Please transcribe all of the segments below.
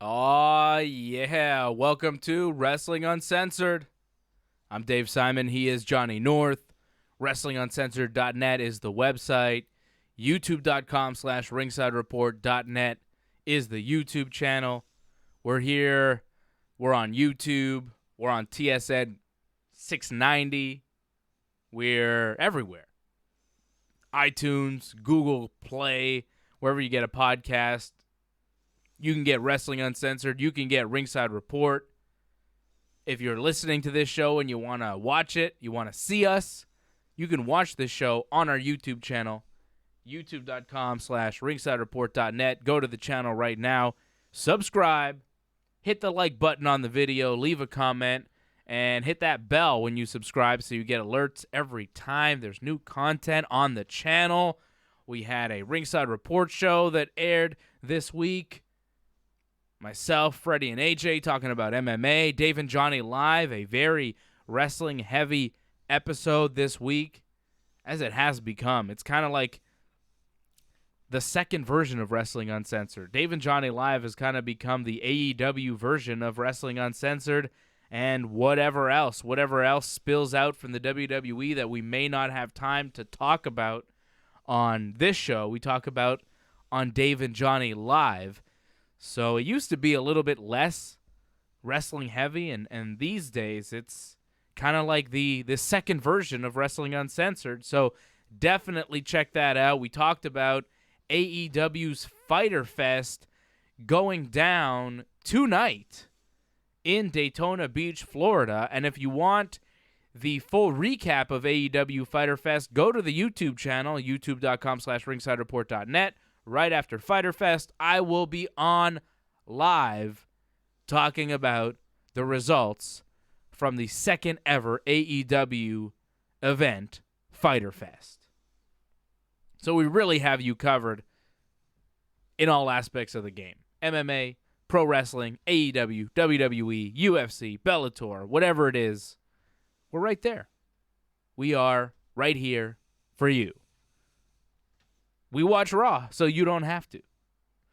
Oh, yeah. Welcome to Wrestling Uncensored. I'm Dave Simon. He is Johnny North. WrestlingUncensored.net is the website. YouTube.com/ringsidereport.net is the YouTube channel. We're here. We're on YouTube. We're on TSN 690. We're everywhere. iTunes, Google Play, wherever you get a podcast. You can get Wrestling Uncensored. You can get Ringside Report. If you're listening to this show and you want to watch it, you want to see us, you can watch this show on our YouTube channel, youtube.com/ringsidereport.net. Go to the channel right now. Subscribe. Hit the like button on the video. Leave a comment. And hit that bell when you subscribe so you get alerts every time there's new content on the channel. We had a Ringside Report show that aired this week. Myself, Freddie, and AJ talking about MMA. Dave and Johnny live, a very wrestling-heavy episode this week, as it has become. It's kind of like the second version of Wrestling Uncensored. Dave and Johnny live has kind of become the AEW version of Wrestling Uncensored, and whatever else spills out from the WWE that we may not have time to talk about on this show, we talk about on Dave and Johnny live. So it used to be a little bit less wrestling heavy, and these days it's kind of like the second version of Wrestling Uncensored. So definitely check that out. We talked about AEW's Fyter Fest going down tonight in Daytona Beach, Florida. And if you want the full recap of AEW Fyter Fest, go to the YouTube channel, youtube.com/ringsidereport.net. Right after Fyter Fest, I will be on live talking about the results from the second ever AEW event, Fyter Fest. So we really have you covered in all aspects of the game. MMA, pro wrestling, AEW, WWE, UFC, Bellator, whatever it is, we're right there. We are right here for you. We watch Raw, so you don't have to.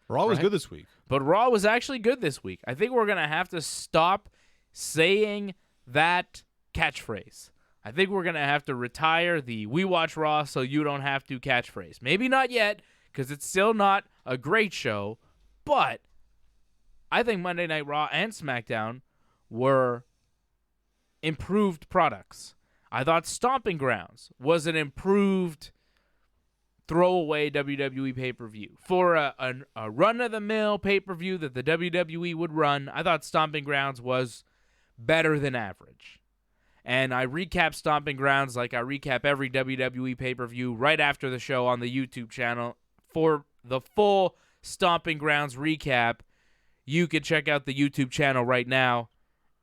Raw was good this week. But Raw was actually good this week. I think we're going to have to stop saying that catchphrase. I think we're going to have to retire the "we watch Raw, so you don't have to" catchphrase. Maybe not yet, because it's still not a great show, but I think Monday Night Raw and SmackDown were improved products. I thought Stomping Grounds was an improved throwaway WWE pay-per-view. For a run-of-the-mill pay-per-view that the WWE would run, I thought Stomping Grounds was better than average. And I recap Stomping Grounds like I recap every WWE pay-per-view right after the show on the YouTube channel. For the full Stomping Grounds recap, you can check out the YouTube channel right now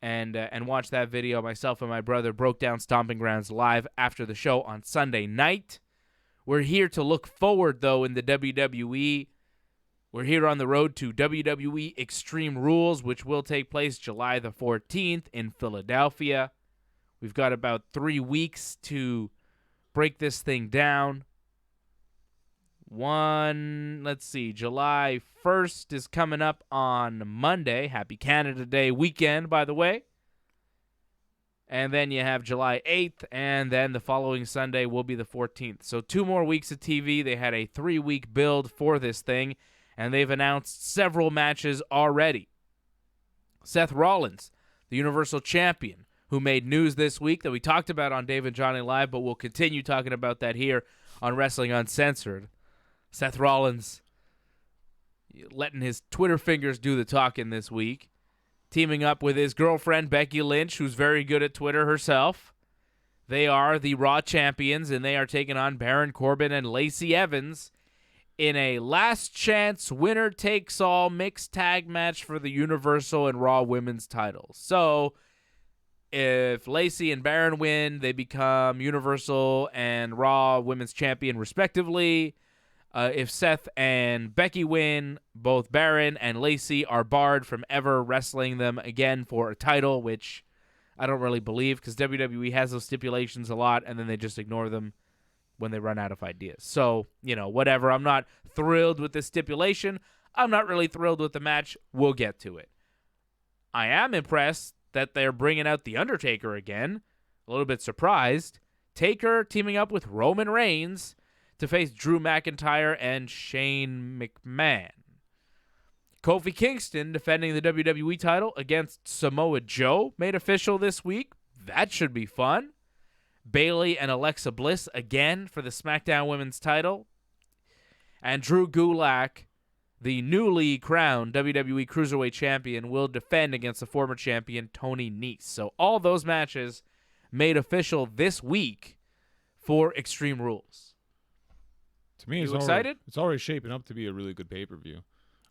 and watch that video. Myself and my brother broke down Stomping Grounds live after the show on Sunday night. We're here to look forward, though, in the WWE. We're here on the road to WWE Extreme Rules, which will take place July the 14th in Philadelphia. We've got about 3 weeks to break this thing down. July 1st is coming up on Monday. Happy Canada Day weekend, by the way. And then you have July 8th, and then the following Sunday will be the 14th. So 2 more weeks of TV. They had a 3-week build for this thing, and they've announced several matches already. Seth Rollins, the Universal Champion, who made news this week that we talked about on Dave and Johnny Live, but we'll continue talking about that here on Wrestling Uncensored. Seth Rollins letting his Twitter fingers do the talking this week, teaming up with his girlfriend, Becky Lynch, who's very good at Twitter herself. They are the Raw champions, and they are taking on Baron Corbin and Lacey Evans in a last-chance winner-takes-all mixed tag match for the Universal and Raw women's titles. So if Lacey and Baron win, they become Universal and Raw women's champion, respectively. If Seth and Becky win, both Baron and Lacey are barred from ever wrestling them again for a title, which I don't really believe because WWE has those stipulations a lot, and then they just ignore them when they run out of ideas. So, whatever. I'm not thrilled with this stipulation. I'm not really thrilled with the match. We'll get to it. I am impressed that they're bringing out The Undertaker again. A little bit surprised. Taker teaming up with Roman Reigns to face Drew McIntyre and Shane McMahon. Kofi Kingston defending the WWE title against Samoa Joe made official this week. That should be fun. Bayley and Alexa Bliss again for the SmackDown Women's title. And Drew Gulak, the newly crowned WWE Cruiserweight Champion, will defend against the former champion Tony Nese. So all those matches made official this week for Extreme Rules. To me, you excited? It's already shaping up to be a really good pay-per-view.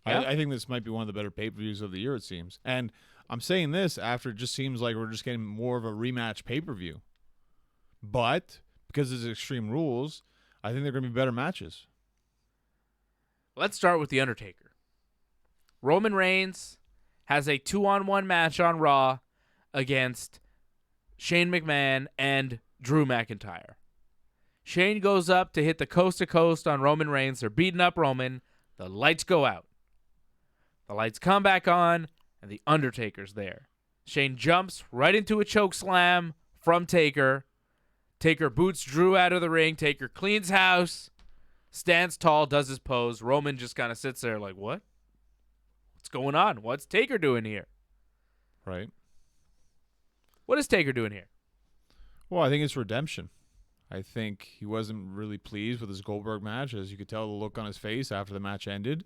Yeah? I think this might be one of the better pay-per-views of the year, it seems. And I'm saying this after it just seems like we're just getting more of a rematch pay-per-view. But because it's Extreme Rules, I think they're going to be better matches. Let's start with The Undertaker. Roman Reigns has a 2-on-1 match on Raw against Shane McMahon and Drew McIntyre. Shane goes up to hit the coast-to-coast on Roman Reigns. They're beating up Roman. The lights go out. The lights come back on, and The Undertaker's there. Shane jumps right into a choke slam from Taker. Taker boots Drew out of the ring. Taker cleans house, stands tall, does his pose. Roman just kind of sits there like, what? What's going on? What's Taker doing here? Right. What is Taker doing here? Well, I think it's redemption. I think he wasn't really pleased with his Goldberg match, as you could tell the look on his face after the match ended.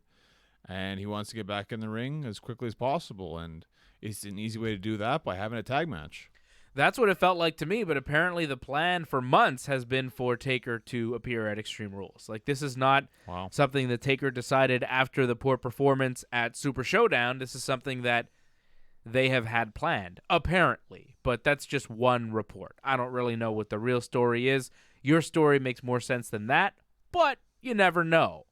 And he wants to get back in the ring as quickly as possible. And it's an easy way to do that by having a tag match. That's what it felt like to me, but apparently the plan for months has been for Taker to appear at Extreme Rules. Like, this is not something that Taker decided after the poor performance at Super Showdown. This is something that they have had planned, apparently. But that's just one report. I don't really know what the real story is. Your story makes more sense than that, but you never know.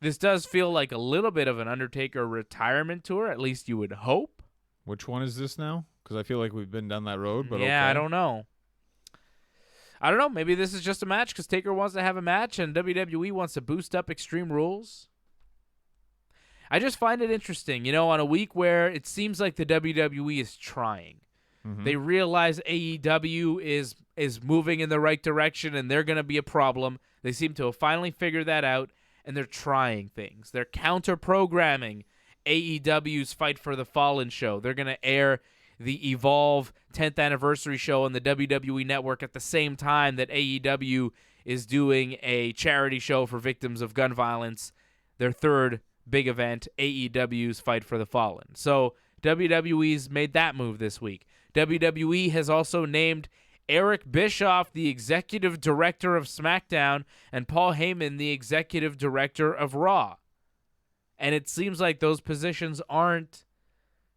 This does feel like a little bit of an Undertaker retirement tour, at least you would hope. Which one is this now? Because I feel like we've been down that road, but yeah, okay. I don't know. Maybe this is just a match because Taker wants to have a match and WWE wants to boost up Extreme Rules. I just find it interesting, on a week where it seems like the WWE is trying. Mm-hmm. They realize AEW is moving in the right direction and they're going to be a problem. They seem to have finally figured that out, and they're trying things. They're counter-programming AEW's Fight for the Fallen show. They're going to air the Evolve 10th anniversary show on the WWE Network at the same time that AEW is doing a charity show for victims of gun violence, their third big event, AEW's Fight for the Fallen. So WWE's made that move this week. WWE has also named Eric Bischoff the executive director of SmackDown and Paul Heyman the executive director of Raw. And it seems like those positions aren't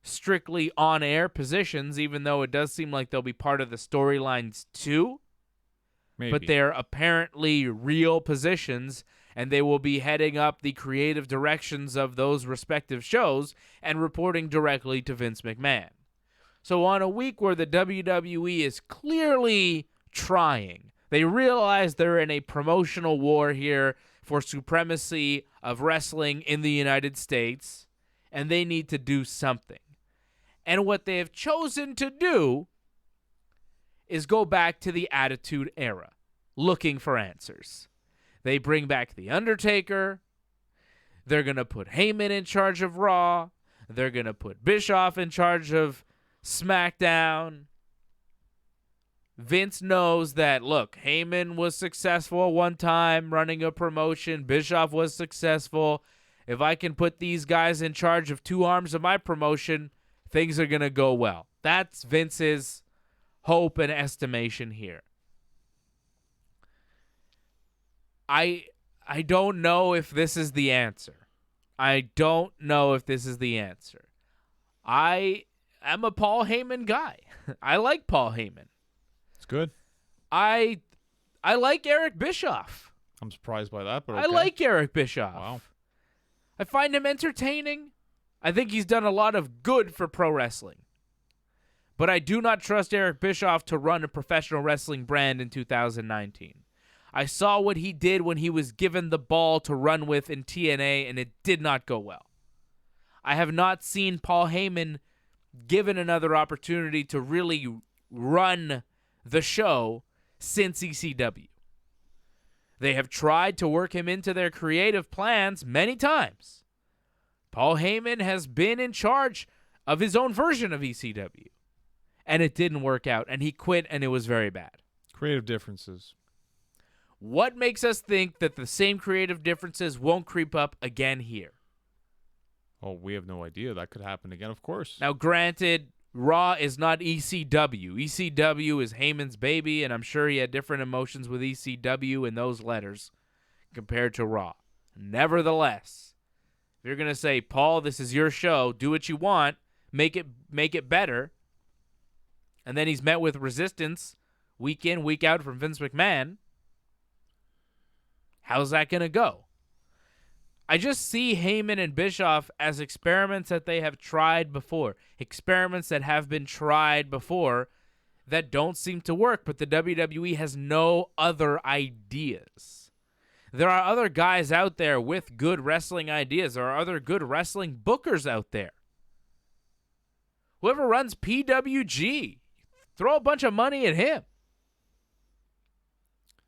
strictly on-air positions, even though it does seem like they'll be part of the storylines too. Maybe. But they're apparently real positions, and they will be heading up the creative directions of those respective shows and reporting directly to Vince McMahon. So on a week where the WWE is clearly trying, they realize they're in a promotional war here for supremacy of wrestling in the United States, and they need to do something. And what they have chosen to do is go back to the Attitude Era, looking for answers. They bring back The Undertaker. They're going to put Heyman in charge of Raw. They're going to put Bischoff in charge of SmackDown. Vince knows that, look, Heyman was successful one time running a promotion. Bischoff was successful. If I can put these guys in charge of two arms of my promotion, things are going to go well. That's Vince's hope and estimation here. I don't know if this is the answer. I am a Paul Heyman guy. I like Paul Heyman. It's good. I like Eric Bischoff. I'm surprised by that, but okay. I like Eric Bischoff. Wow. I find him entertaining. I think he's done a lot of good for pro wrestling. But I do not trust Eric Bischoff to run a professional wrestling brand in 2019. I saw what he did when he was given the ball to run with in TNA, and it did not go well. I have not seen Paul Heyman given another opportunity to really run the show since ECW. They have tried to work him into their creative plans many times. Paul Heyman has been in charge of his own version of ECW, and it didn't work out, and he quit, and it was very bad. Creative differences. What makes us think that the same creative differences won't creep up again here? Oh, we have no idea. That could happen again, of course. Now, granted, Raw is not ECW. ECW is Heyman's baby, and I'm sure he had different emotions with ECW in those letters compared to Raw. Nevertheless, if you're going to say, Paul, this is your show, do what you want, make it better, and then he's met with resistance week in, week out from Vince McMahon, how's that going to go? I just see Heyman and Bischoff as experiments that they have tried before, experiments that have been tried before that don't seem to work, but the WWE has no other ideas. There are other guys out there with good wrestling ideas. There are other good wrestling bookers out there. Whoever runs PWG, throw a bunch of money at him.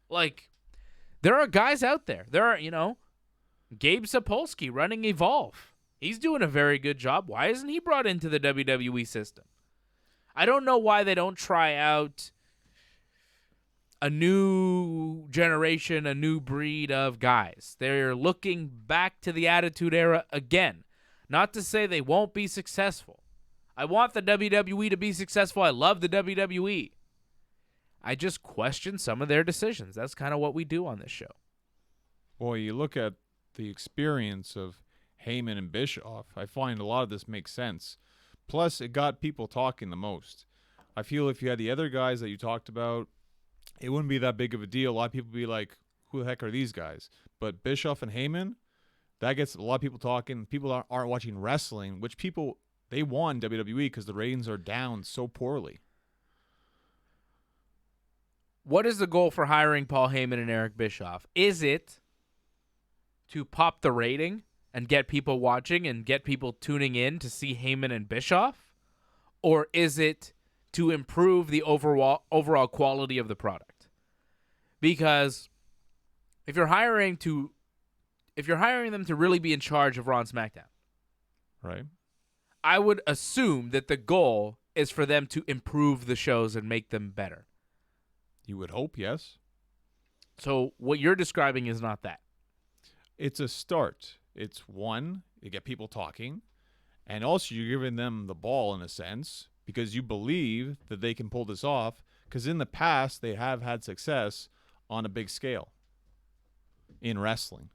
Like, there are guys out there. There are, Gabe Sapolsky running Evolve. He's doing a very good job. Why isn't he brought into the WWE system? I don't know why they don't try out a new generation, a new breed of guys. They're looking back to the Attitude Era again. Not to say they won't be successful. I want the WWE to be successful. I love the WWE. I just question some of their decisions. That's kind of what we do on this show. Boy, you look at the experience of Heyman and Bischoff, I find a lot of this makes sense. Plus, it got people talking the most. I feel if you had the other guys that you talked about, it wouldn't be that big of a deal. A lot of people would be like, who the heck are these guys? But Bischoff and Heyman, that gets a lot of people talking. People aren't watching wrestling, which people, they won WWE because the ratings are down so poorly. What is the goal for hiring Paul Heyman and Eric Bischoff? Is it to pop the rating and get people watching and get people tuning in to see Heyman and Bischoff? Or is it to improve the overall quality of the product? Because if you're hiring them to really be in charge of Raw and SmackDown, right? I would assume that the goal is for them to improve the shows and make them better. You would hope, yes. So what you're describing is not that. It's a start. It's one, you get people talking, and also you're giving them the ball in a sense because you believe that they can pull this off because in the past they have had success on a big scale in wrestling.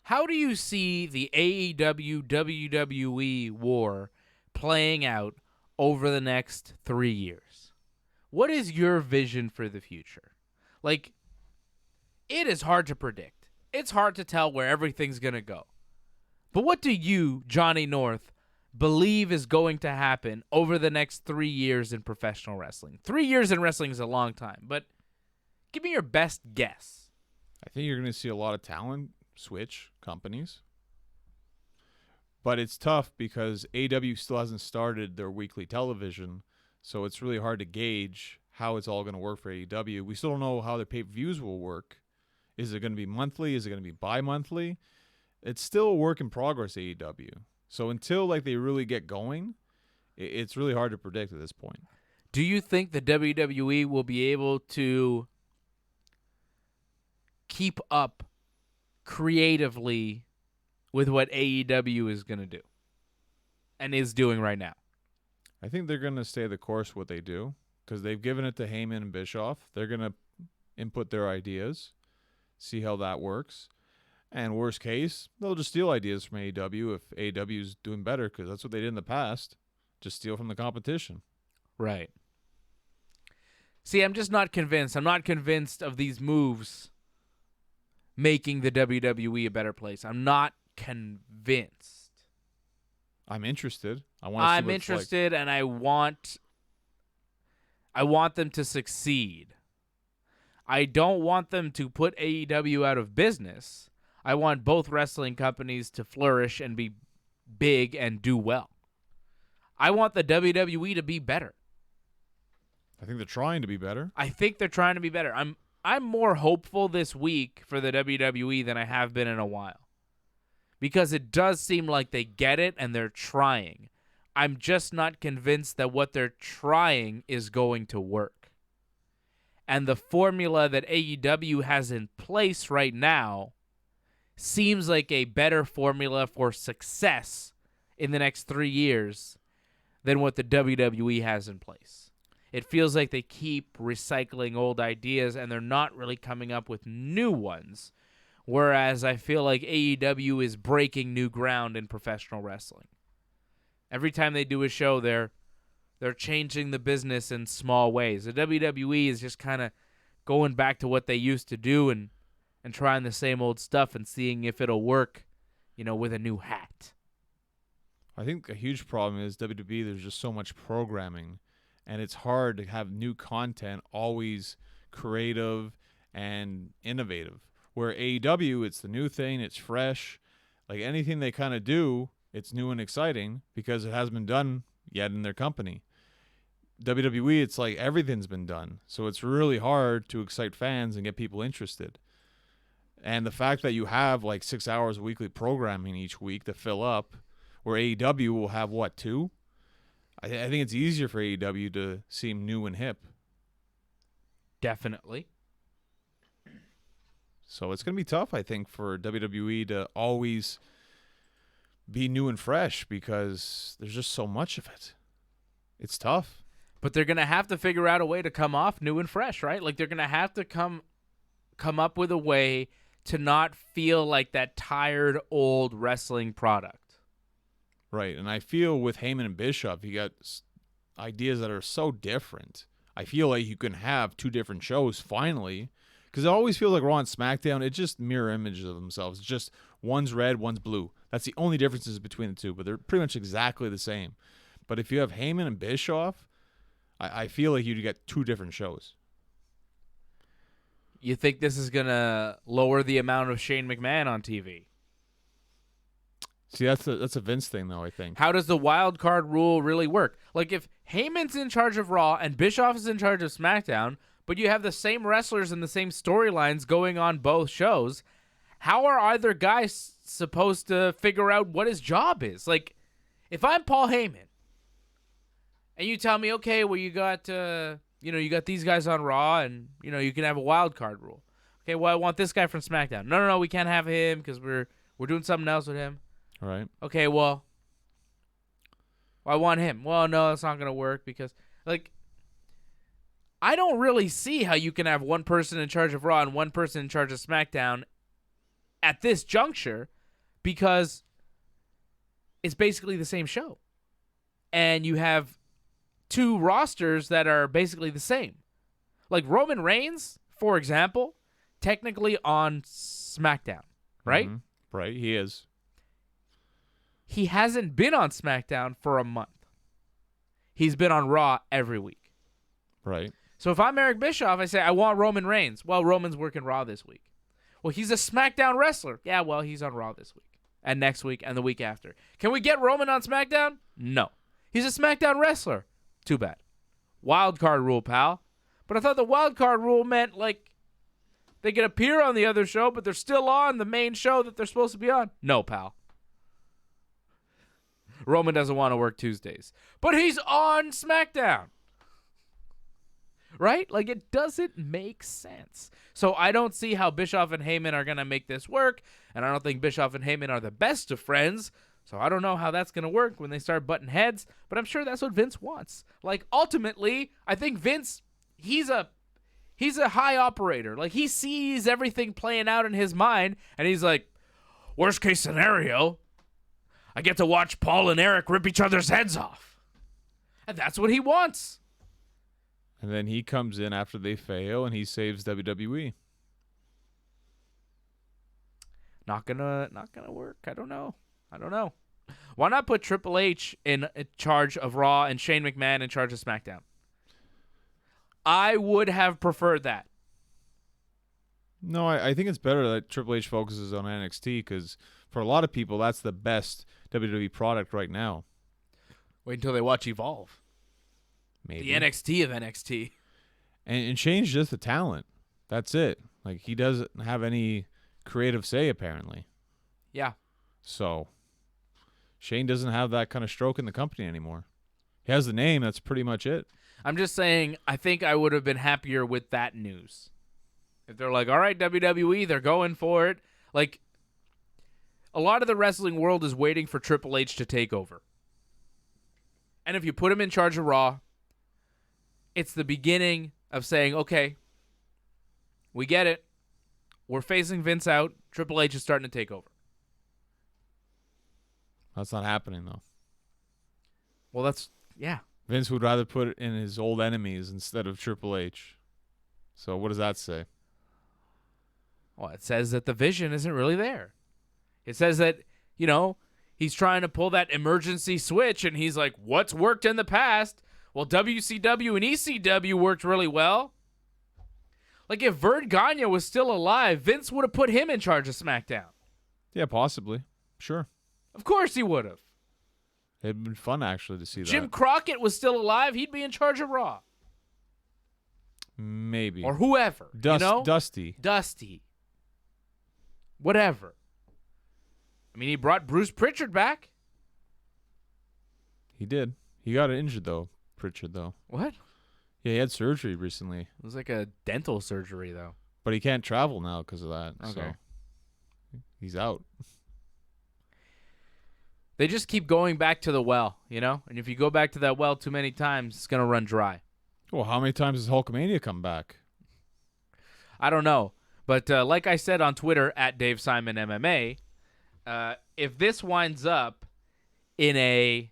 How do you see the AEW WWE war playing out over the next 3 years? What is your vision for the future? Like, it is hard to predict. It's hard to tell where everything's going to go. But what do you, Johnny North, believe is going to happen over the next 3 years in professional wrestling? 3 years in wrestling is a long time, but give me your best guess. I think you're going to see a lot of talent switch companies. But it's tough because AEW still hasn't started their weekly television, so it's really hard to gauge how it's all going to work for AEW. We still don't know how their pay-per-views will work. Is it going to be monthly? Is it going to be bi-monthly? It's still a work in progress, AEW. So until they really get going, it's really hard to predict at this point. Do you think the WWE will be able to keep up creatively with what AEW is going to do and is doing right now? I think they're going to stay the course what they do because they've given it to Heyman and Bischoff. They're going to input their ideas, see how that works. And worst case, they'll just steal ideas from AEW if AEW is doing better because that's what they did in the past. Just steal from the competition. Right. See, I'm just not convinced. I'm not convinced of these moves making the WWE a better place. I'm not convinced. I'm interested. I'm interested, and I want them to succeed. I don't want them to put AEW out of business. I want both wrestling companies to flourish and be big and do well. I want the WWE to be better. I think they're trying to be better. I think they're trying to be better. I'm more hopeful this week for the WWE than I have been in a while. Because it does seem like they get it and they're trying. I'm just not convinced that what they're trying is going to work. And the formula that AEW has in place right now seems like a better formula for success in the next 3 years than what the WWE has in place. It feels like they keep recycling old ideas and they're not really coming up with new ones, whereas I feel like AEW is breaking new ground in professional wrestling. Every time they do a show, they're changing the business in small ways. The WWE is just kind of going back to what they used to do and trying the same old stuff and seeing if it'll work, with a new hat. I think a huge problem is WWE, there's just so much programming, and it's hard to have new content always creative and innovative. Where AEW, it's the new thing, it's fresh. Like anything they kind of do, it's new and exciting because it hasn't been done yet in their company. WWE, it's like everything's been done. So it's really hard to excite fans and get people interested. And the fact that you have like 6 hours of weekly programming each week to fill up, where AEW will have, 2? I think it's easier for AEW to seem new and hip. Definitely. So it's going to be tough, I think, for WWE to always be new and fresh because there's just so much of it. It's tough. But they're going to have to figure out a way to come off new and fresh, right? Like they're going to have to come up with a way to not feel like that tired old wrestling product. Right, and I feel with Heyman and Bischoff, you got ideas that are so different. I feel like you can have 2 different shows finally, because it always feels like Raw and SmackDown, it's just mirror images of themselves. It's just one's red, one's blue. That's the only differences between the two, but they're pretty much exactly the same. But if you have Heyman and Bischoff, I feel like you'd get 2 different shows. You think this is going to lower the amount of Shane McMahon on TV? See, that's a Vince thing, though, I think. How does the wild card rule really work? Like, if Heyman's in charge of Raw and Bischoff is in charge of SmackDown, but you have the same wrestlers and the same storylines going on both shows, how are either guys supposed to figure out what his job is? Like, if I'm Paul Heyman, and you tell me, okay, well, you got these guys on Raw, and, you can have a wild card rule. Okay, well, I want this guy from SmackDown. No, we can't have him because we're doing something else with him. All right. Okay, well, I want him. Well, no, that's not going to work because, I don't really see how you can have one person in charge of Raw and one person in charge of SmackDown at this juncture because it's basically the same show. And you have 2 rosters that are basically the same. Like Roman Reigns, for example, technically on SmackDown, right? Mm-hmm. Right, he is. He hasn't been on SmackDown for a month. He's been on Raw every week. Right. So if I'm Eric Bischoff, I say, I want Roman Reigns. Well, Roman's working Raw this week. Well, he's a SmackDown wrestler. Yeah, well, he's on Raw this week and next week and the week after. Can we get Roman on SmackDown? No. He's a SmackDown wrestler. Too bad. Wild card rule, pal. But I thought the wild card rule meant, they can appear on the other show, but they're still on the main show that they're supposed to be on. No, pal. Roman doesn't want to work Tuesdays. But he's on SmackDown. Right? It doesn't make sense. So I don't see how Bischoff and Heyman are going to make this work, and I don't think Bischoff and Heyman are the best of friends, so I don't know how that's going to work when they start butting heads, but I'm sure that's what Vince wants. Ultimately, I think Vince, he's a high operator. He sees everything playing out in his mind, and he's like, worst case scenario, I get to watch Paul and Eric rip each other's heads off. And that's what he wants. And then he comes in after they fail, and he saves WWE. Not gonna work. I don't know. Why not put Triple H in charge of Raw and Shane McMahon in charge of SmackDown? I would have preferred that. No, I think it's better that Triple H focuses on NXT because for a lot of people, that's the best WWE product right now. Wait until they watch Evolve. Maybe. The NXT of NXT. And Shane's just a talent. That's it. Like, he doesn't have any creative say, apparently. Yeah. So, Shane doesn't have that kind of stroke in the company anymore. He has the name. That's pretty much it. I'm just saying, I think I would have been happier with that news. If they're like, all right, WWE, they're going for it. Like, a lot of the wrestling world is waiting for Triple H to take over. And if you put him in charge of Raw, it's the beginning of saying, okay, we get it. We're phasing Vince out. Triple H is starting to take over. That's not happening, though. Well, yeah. Vince would rather put it in his old enemies instead of Triple H. So what does that say? Well, it says that the vision isn't really there. It says that, he's trying to pull that emergency switch, and he's like, what's worked in the past? Well, WCW and ECW worked really well. Like, if Vern Gagne was still alive, Vince would have put him in charge of SmackDown. Yeah, possibly. Sure. Of course he would have. It'd been fun, actually, to see that. Jim Crockett was still alive, he'd be in charge of Raw. Maybe. Or whoever, Dusty. Dusty. Whatever. I mean, he brought Bruce Pritchard back. He did. He got injured, though, Pritchard, though. What? Yeah, he had surgery recently. It was like a dental surgery, though. But he can't travel now because of that. Okay. So he's out. They just keep going back to the well, And if you go back to that well too many times, it's going to run dry. Well, how many times has Hulkamania come back? I don't know. But like I said on Twitter, at Dave Simon MMA, if this winds up in a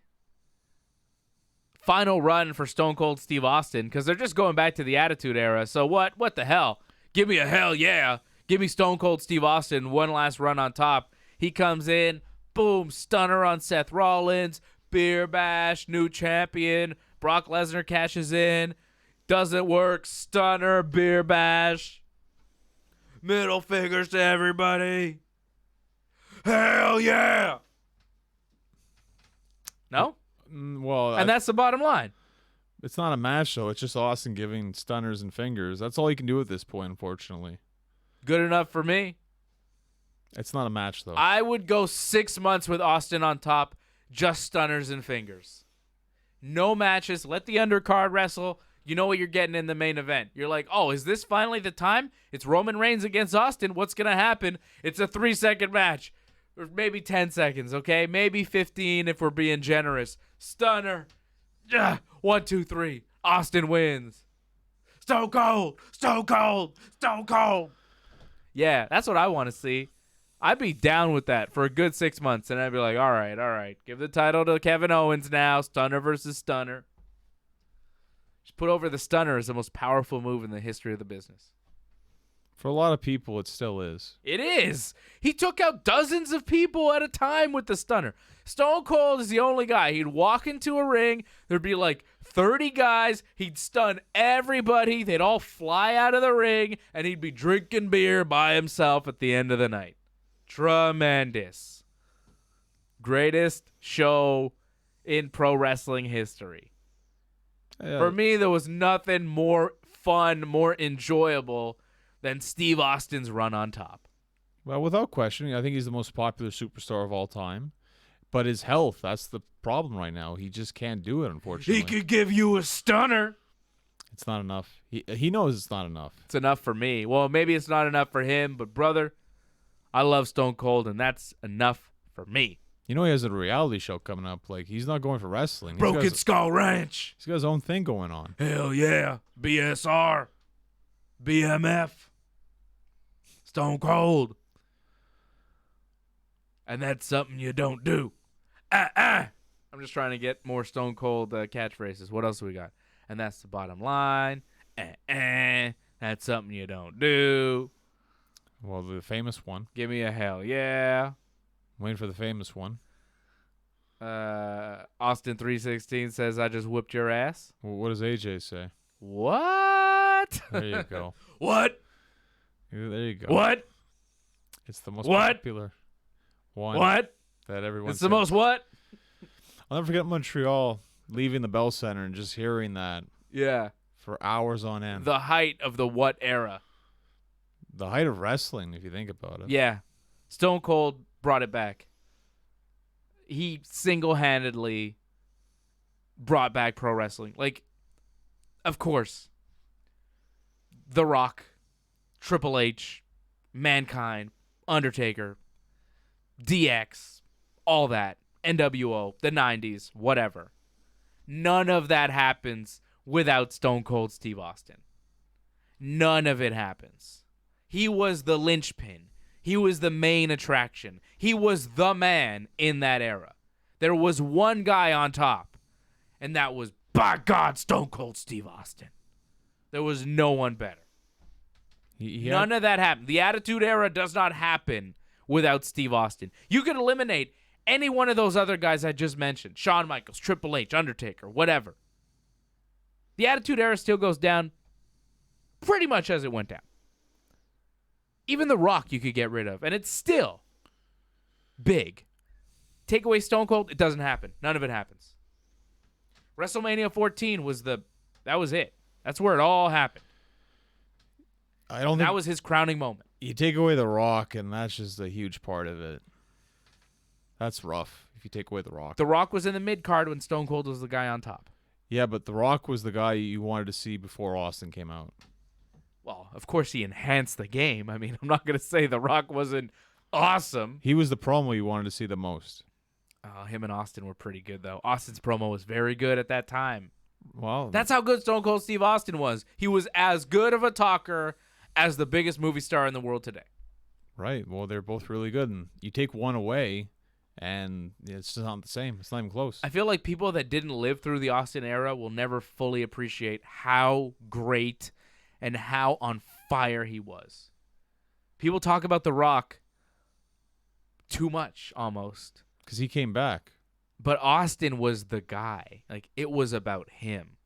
final run for Stone Cold Steve Austin, because they're just going back to the Attitude Era, so what the hell? Give me a hell yeah. Give me Stone Cold Steve Austin, one last run on top. He comes in, boom, stunner on Seth Rollins, beer bash, new champion. Brock Lesnar cashes in, doesn't work, stunner, beer bash. Middle fingers to everybody. Hell yeah. No? Well, and that's the bottom line. It's not a match, though. It's just Austin giving stunners and fingers. That's all he can do at this point, unfortunately. Good enough for me. It's not a match, though. I would go 6 months with Austin on top, just stunners and fingers. No matches. Let the undercard wrestle. You know what you're getting in the main event. You're like, oh, is this finally the time? It's Roman Reigns against Austin. What's going to happen? It's a 3-second match. Or maybe 10 seconds, okay? Maybe 15 if we're being generous. Stunner. 1, 2, 3. Austin wins. Stone Cold. Stone Cold. Stone Cold. Yeah, that's what I want to see. I'd be down with that for a good 6 months, and I'd be like, all right. Give the title to Kevin Owens now. Stunner versus Stunner. Just put over the Stunner as the most powerful move in the history of the business. For a lot of people, it still is. It is. He took out dozens of people at a time with the Stunner. Stone Cold is the only guy. He'd walk into a ring. There'd be like 30 guys. He'd stun everybody. They'd all fly out of the ring, and he'd be drinking beer by himself at the end of the night. Tremendous. Greatest show in pro wrestling history. For me, there was nothing more fun, more enjoyable than Steve Austin's run on top. Well, without question, I think he's the most popular superstar of all time. But his health, that's the problem right now. He just can't do it, unfortunately. He could give you a stunner. It's not enough. He knows it's not enough. It's enough for me. Well, maybe it's not enough for him, but brother, I love Stone Cold, and that's enough for me. You know he has a reality show coming up. Like, he's not going for wrestling. Broken Skull Ranch. He's got his own thing going on. Hell yeah. BSR. BMF. Stone Cold. And that's something you don't do. I'm just trying to get more Stone Cold catchphrases. What else do we got? And that's the bottom line. That's something you don't do. Well, the famous one. Give me a hell yeah. Waiting for the famous one. Austin 316 says, I just whooped your ass. Well, what does AJ say? What? There you go. What? There you go. What? It's the most What? popular one. What? That everyone It's the most what? I'll never forget Montreal leaving the Bell Center and just hearing that Yeah. for hours on end. The height of the what era? The height of wrestling, if you think about it. Yeah. Stone Cold brought it back. He single-handedly brought back pro wrestling. Like, of course, The Rock, Triple H, Mankind, Undertaker, DX, all that, NWO, the 90s, whatever. None of that happens without Stone Cold Steve Austin. None of it happens. He was the linchpin. He was the main attraction. He was the man in that era. There was one guy on top, and that was, by God, Stone Cold Steve Austin. There was no one better. None of that happened. The Attitude Era does not happen without Steve Austin. You could eliminate any one of those other guys I just mentioned. Shawn Michaels, Triple H, Undertaker, whatever. The Attitude Era still goes down pretty much as it went down. Even The Rock you could get rid of, and it's still big. Take away Stone Cold, it doesn't happen. None of it happens. WrestleMania 14 that was it. That's where it all happened. That was his crowning moment. You take away The Rock, and that's just a huge part of it. That's rough if you take away The Rock. The Rock was in the mid-card when Stone Cold was the guy on top. Yeah, but The Rock was the guy you wanted to see before Austin came out. Well, of course he enhanced the game. I mean, I'm not going to say The Rock wasn't awesome. He was the promo you wanted to see the most. Him and Austin were pretty good, though. Austin's promo was very good at that time. Well, that's how good Stone Cold Steve Austin was. He was as good of a talker as the biggest movie star in the world today. Right. Well, they're both really good. And you take one away, and it's just not the same. It's not even close. I feel like people that didn't live through the Austin era will never fully appreciate how great and how on fire he was. People talk about The Rock too much, almost. Because he came back. But Austin was the guy. Like, it was about him.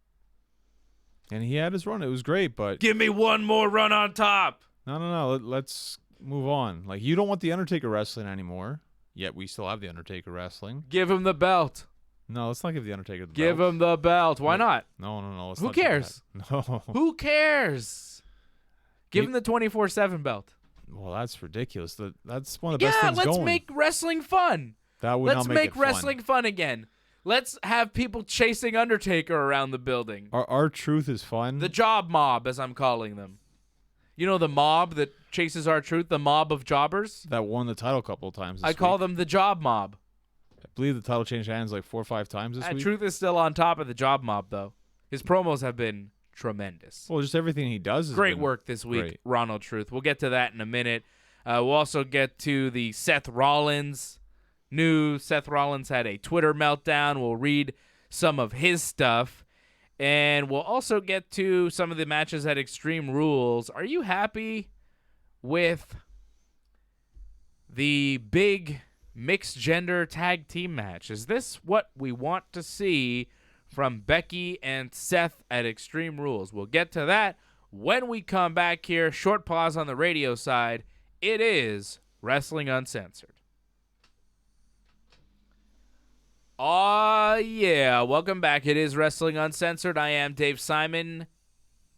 And he had his run. It was great, but... Give me one more run on top! No. Let's move on. Like, you don't want The Undertaker wrestling anymore, yet we still have The Undertaker wrestling. Give him the belt. No, let's not give The Undertaker the belt. Give him the belt. Why not? No. Who cares? No. Who cares? Give him the 24/7 belt. Well, that's ridiculous. That's one of the best things going. Yeah, let's make wrestling fun. That would Let's not make make it wrestling fun again. Let's have people chasing Undertaker around the building. Our truth is fun. The job mob, as I'm calling them. You know the mob that chases our truth, the mob of jobbers? That won the title a couple of times this I call week. them the job mob. I believe the title changed hands like 4 or 5 times this week. Truth is still on top of the job mob, though. His promos have been tremendous. Well, just everything he does is great work this week, great. Ronald Truth. We'll get to that in a minute. We'll also get to the Seth Rollins news. Seth Rollins had a Twitter meltdown. We'll read some of his stuff. And we'll also get to some of the matches at Extreme Rules. Are you happy with the big mixed gender tag team match? Is this what we want to see from Becky and Seth at Extreme Rules? We'll get to that when we come back here. Short pause on the radio side. It is Wrestling Uncensored. Yeah. Welcome back. It is Wrestling Uncensored. I am Dave Simon.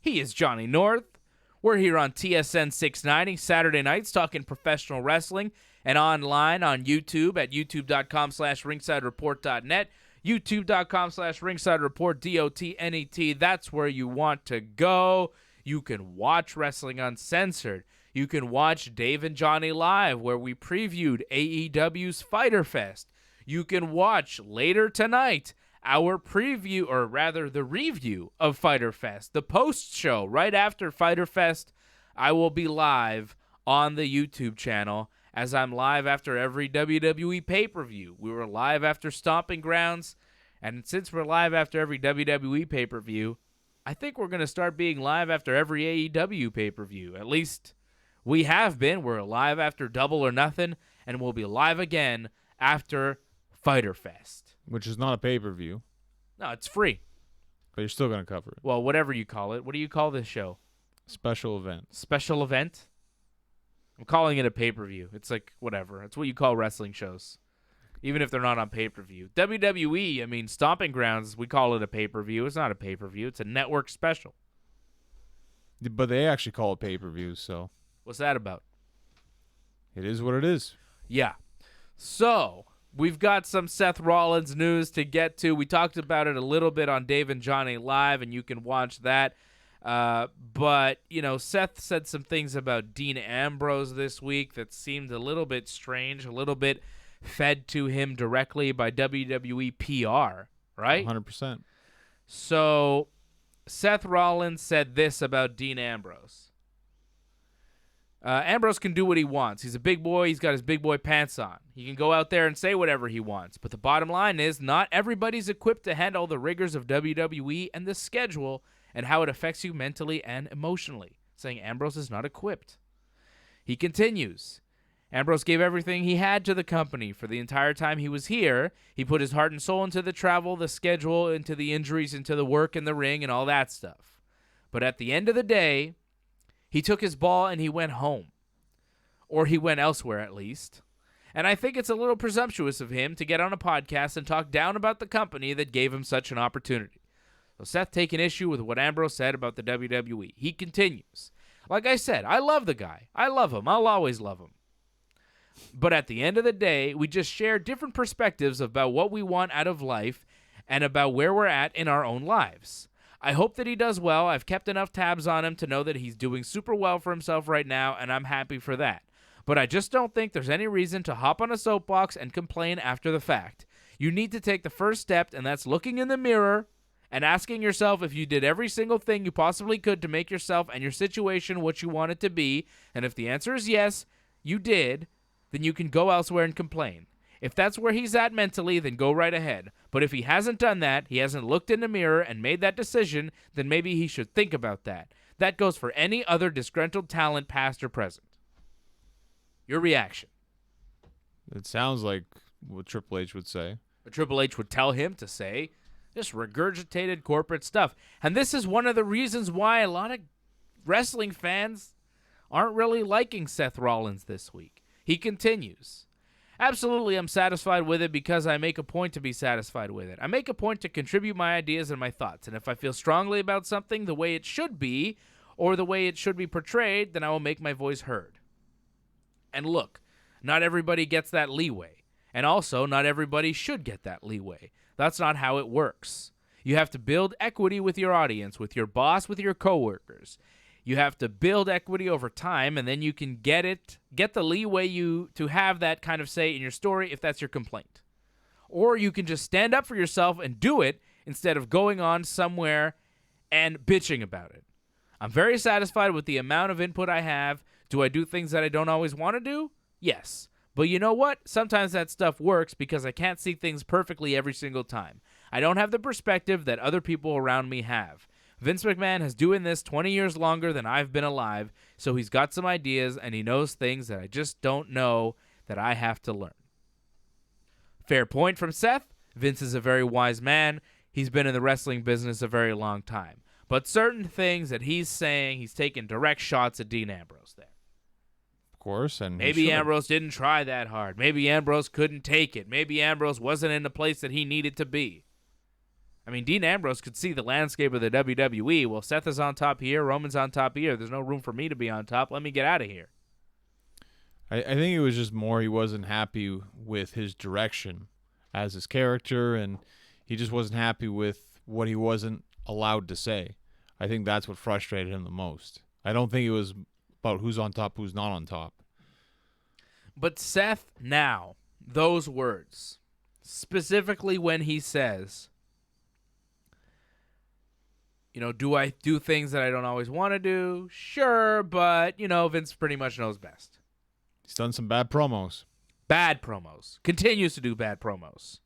He is Johnny North. We're here on TSN 690 Saturday nights talking professional wrestling and online on YouTube at youtube.com/ringsidereport.net, youtube.com/ringsidereport.net. That's where you want to go. You can watch Wrestling Uncensored. You can watch Dave and Johnny Live, where we previewed AEW's Fyter Fest. You can watch later tonight our preview, or rather the review of Fyter Fest, the post show right after Fyter Fest. I will be live on the YouTube channel, as I'm live after every WWE pay-per-view. We were live after Stomping Grounds, and since we're live after every WWE pay-per-view, I think we're going to start being live after every AEW pay-per-view. At least we have been. We're live after Double or Nothing, and we'll be live again after Fyter Fest. Which is not a pay-per-view. No, it's free. But you're still going to cover it. Well, whatever you call it. What do you call this show? Special event. Special event? I'm calling it a pay-per-view. It's like, whatever. It's what you call wrestling shows, even if they're not on pay-per-view. WWE, I mean, Stomping Grounds, we call it a pay-per-view. It's not a pay-per-view. It's a network special. But they actually call it pay-per-view, so. What's that about? It is what it is. Yeah. So, we've got some Seth Rollins news to get to. We talked about it a little bit on Dave and Johnny Live, and you can watch that. But, you know, Seth said some things about Dean Ambrose this week that seemed a little bit strange, a little bit fed to him directly by WWE PR, right? 100%. So, Seth Rollins said this about Dean Ambrose. Ambrose can do what he wants. He's a big boy. He's got his big boy pants on. He can go out there and say whatever he wants. But the bottom line is not everybody's equipped to handle the rigors of WWE and the schedule and how it affects you mentally and emotionally, saying Ambrose is not equipped. He continues. Ambrose gave everything he had to the company for the entire time he was here. He put his heart and soul into the travel, the schedule, into the injuries, into the work in the ring, and all that stuff. But at the end of the day, he took his ball and he went home. Or he went elsewhere, at least. And I think it's a little presumptuous of him to get on a podcast and talk down about the company that gave him such an opportunity. So Seth taking issue with what Ambrose said about the WWE. He continues. Like I said, I love the guy. I love him. I'll always love him. But at the end of the day, we just share different perspectives about what we want out of life and about where we're at in our own lives. I hope that he does well. I've kept enough tabs on him to know that he's doing super well for himself right now, and I'm happy for that. But I just don't think there's any reason to hop on a soapbox and complain after the fact. You need to take the first step, and that's looking in the mirror and asking yourself if you did every single thing you possibly could to make yourself and your situation what you want it to be, and if the answer is yes, you did, then you can go elsewhere and complain. If that's where he's at mentally, then go right ahead. But if he hasn't done that, he hasn't looked in the mirror and made that decision, then maybe he should think about that. That goes for any other disgruntled talent, past or present. Your reaction? It sounds like what Triple H would say. What Triple H would tell him to say. Just regurgitated corporate stuff. And this is one of the reasons why a lot of wrestling fans aren't really liking Seth Rollins this week. He continues. Absolutely, I'm satisfied with it because I make a point to be satisfied with it. I make a point to contribute my ideas and my thoughts, and if I feel strongly about something the way it should be, or the way it should be portrayed, then I will make my voice heard. And look, not everybody gets that leeway, and also not everybody should get that leeway. That's not how it works. You have to build equity with your audience, with your boss, with your coworkers. You have to build equity over time, and then you can get the leeway to have that kind of say in your story if that's your complaint. Or you can just stand up for yourself and do it instead of going on somewhere and bitching about it. I'm very satisfied with the amount of input I have. Do I do things that I don't always want to do? Yes. But you know what? Sometimes that stuff works because I can't see things perfectly every single time. I don't have the perspective that other people around me have. Vince McMahon has doing this 20 years longer than I've been alive, so he's got some ideas and he knows things that I just don't know that I have to learn. Fair point from Seth. Vince is a very wise man. He's been in the wrestling business a very long time. But certain things that he's saying, he's taking direct shots at Dean Ambrose there. Of course. And maybe Ambrose didn't try that hard. Maybe Ambrose couldn't take it. Maybe Ambrose wasn't in the place that he needed to be. I mean, Dean Ambrose could see the landscape of the WWE. Well, Seth is on top here. Roman's on top here. There's no room for me to be on top. Let me get out of here. I think it was just more he wasn't happy with his direction as his character, and he just wasn't happy with what he wasn't allowed to say. I think that's what frustrated him the most. I don't think it was about who's on top, who's not on top. But Seth now, those words, specifically when he says, you know, do I do things that I don't always want to do? Sure, but, you know, Vince pretty much knows best. He's done some bad promos. Bad promos. Continues to do bad promos.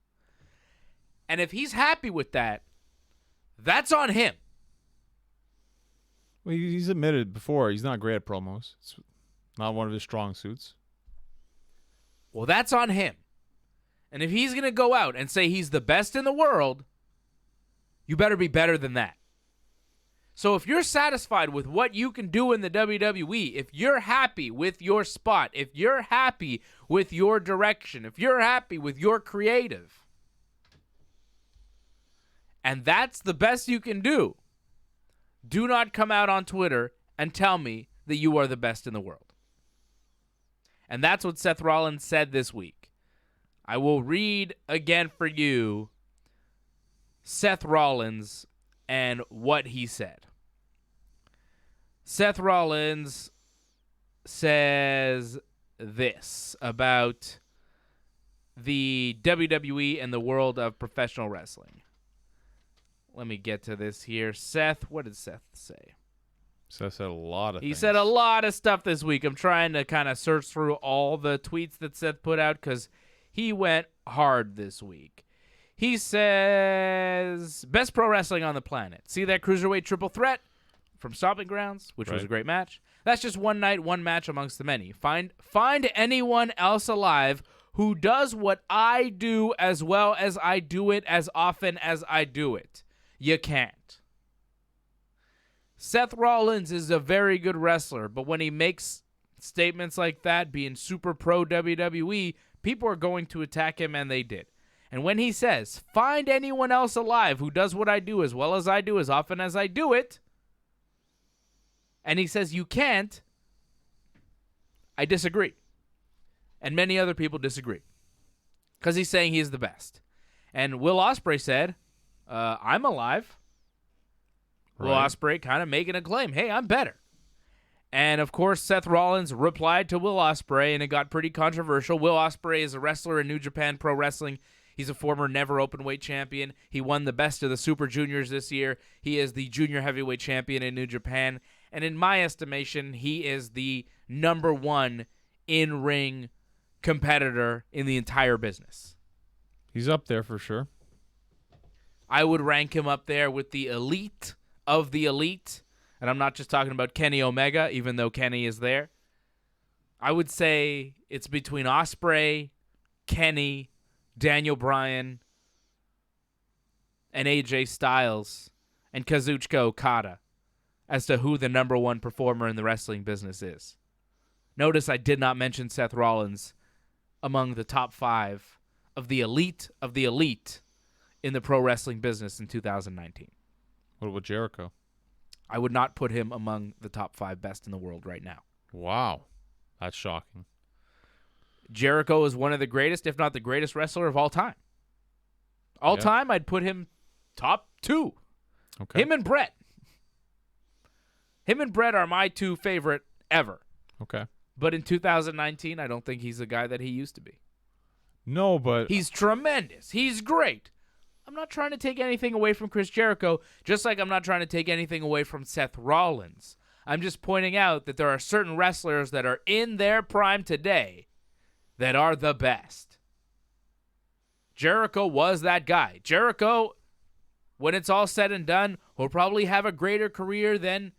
And if he's happy with that, that's on him. Well, he's admitted before he's not great at promos. It's not one of his strong suits. Well, that's on him. And if he's going to go out and say he's the best in the world, you better be better than that. So if you're satisfied with what you can do in the WWE, if you're happy with your spot, if you're happy with your direction, if you're happy with your creative, and that's the best you can do, do not come out on Twitter and tell me that you are the best in the world. And that's what Seth Rollins said this week. I will read again for you Seth Rollins and what he said. Seth Rollins says this about the WWE and the world of professional wrestling. Let me get to this here. Seth, what did Seth say? Seth said a lot of things. He said a lot of stuff this week. I'm trying to kind of search through all the tweets that Seth put out because he went hard this week. He says, best pro wrestling on the planet. See that Cruiserweight triple threat from Stomping Grounds, which was a great match? That's just one night, one match amongst the many. Find anyone else alive who does what I do as well as I do it as often as I do it. You can't. Seth Rollins is a very good wrestler, but when he makes statements like that, being super pro WWE, people are going to attack him, and they did. And when he says, find anyone else alive who does what I do as well as I do as often as I do it, and he says you can't, I disagree. And many other people disagree. Because he's saying he's the best. And Will Ospreay said, I'm alive. Right. Will Ospreay kind of making a claim, hey, I'm better. And, of course, Seth Rollins replied to Will Ospreay, and it got pretty controversial. Will Ospreay is a wrestler in New Japan Pro Wrestling. He's a former never openweight champion. He won the best of the Super Juniors this year. He is the junior heavyweight champion in New Japan. And in my estimation, he is the number one in-ring competitor in the entire business. He's up there for sure. I would rank him up there with the elite of the elite. And I'm not just talking about Kenny Omega, even though Kenny is there. I would say it's between Ospreay, Kenny, Daniel Bryan, and AJ Styles, and Kazuchika Okada as to who the number one performer in the wrestling business is. Notice I did not mention Seth Rollins among the top 5 of the elite in the pro wrestling business in 2019. What about Jericho? I would not put him among the top 5 best in the world right now. Wow. That's shocking. Jericho is one of the greatest, if not the greatest wrestler of all time. All time, I'd put him top 2. Okay. Him and Brett. Him and Brett are my 2 favorite ever. Okay. But in 2019, I don't think he's the guy that he used to be. No, but... He's tremendous. He's great. I'm not trying to take anything away from Chris Jericho, just like I'm not trying to take anything away from Seth Rollins. I'm just pointing out that there are certain wrestlers that are in their prime today that are the best. Jericho was that guy. Jericho, when it's all said and done, will probably have a greater career than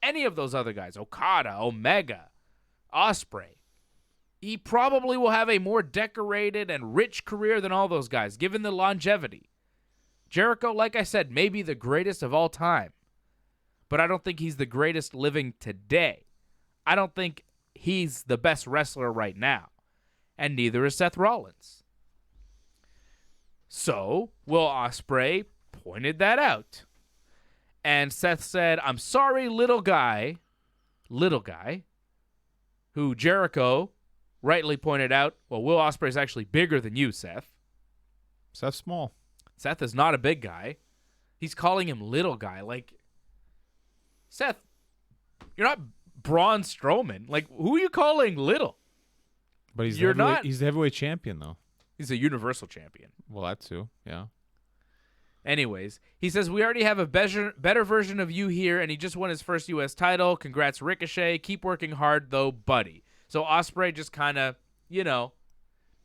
any of those other guys. Okada, Omega, Ospreay. He probably will have a more decorated and rich career than all those guys, given the longevity. Jericho, like I said, may be the greatest of all time, but I don't think he's the greatest living today. I don't think he's the best wrestler right now, and neither is Seth Rollins. So, Will Ospreay pointed that out. And Seth said, I'm sorry, little guy, who Jericho rightly pointed out, well, Will Ospreay's actually bigger than you, Seth. Seth's small. Seth is not a big guy. He's calling him little guy. Like, Seth, you're not Braun Strowman. Like, who are you calling little? But he's the heavyweight champion, though. He's a universal champion. Well, that too, yeah. Anyways, he says, we already have a better version of you here, and he just won his first U.S. title. Congrats, Ricochet. Keep working hard, though, buddy. So Ospreay just kind of,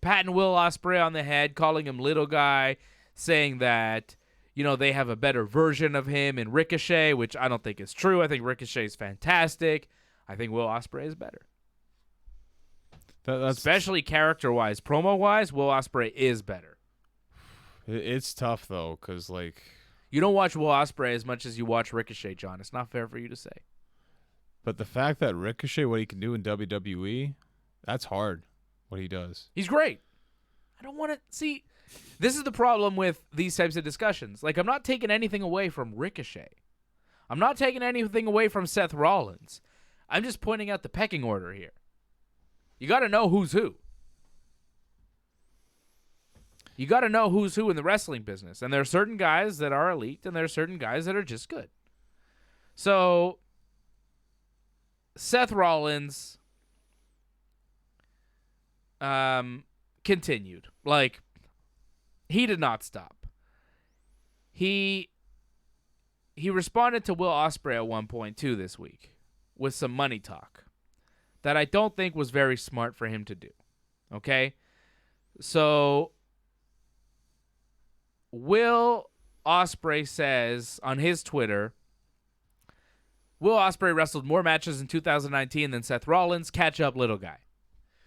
patting Will Ospreay on the head, calling him little guy, saying that, they have a better version of him in Ricochet, which I don't think is true. I think Ricochet is fantastic. I think Will Ospreay is better. Especially character-wise. Promo-wise, Will Ospreay is better. It's tough, though, because, You don't watch Will Ospreay as much as you watch Ricochet, John. It's not fair for you to say. But the fact that Ricochet, what he can do in WWE, that's hard, what he does. He's great. I don't want to see. This is the problem with these types of discussions. Like, I'm not taking anything away from Ricochet. I'm not taking anything away from Seth Rollins. I'm just pointing out the pecking order here. You got to know who's who. You got to know who's who in the wrestling business. And there are certain guys that are elite, and there are certain guys that are just good. So, Seth Rollins continued. Like, he did not stop. He responded to Will Ospreay at one point, too, this week with some money talk that I don't think was very smart for him to do. Okay? So, Will Ospreay says on his Twitter, Will Ospreay wrestled more matches in 2019 than Seth Rollins. Catch up, little guy.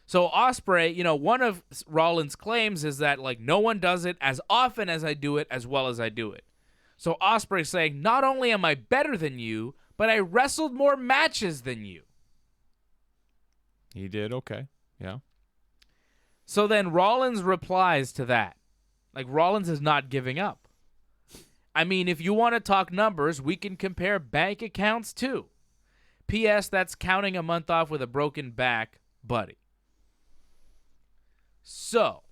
So Ospreay, one of Rollins' claims is that like no one does it as often as I do it, as well as I do it. So Ospreay saying, not only am I better than you, but I wrestled more matches than you. He did, okay. Yeah. So then Rollins replies to that. Like, Rollins is not giving up. I mean, if you want to talk numbers, we can compare bank accounts too. P.S. That's counting a month off with a broken back, buddy. So,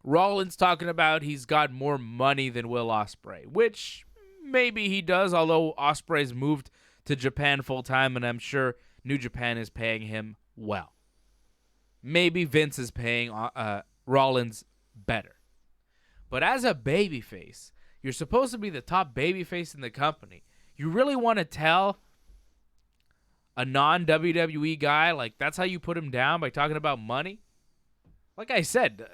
Rollins talking about he's got more money than Will Ospreay, which maybe he does, although Ospreay's moved to Japan full-time, and I'm sure New Japan is paying him well. Maybe Vince is paying Rollins better. But as a babyface, you're supposed to be the top babyface in the company. You really want to tell a non-WWE guy, like, that's how you put him down, by talking about money? Like I said,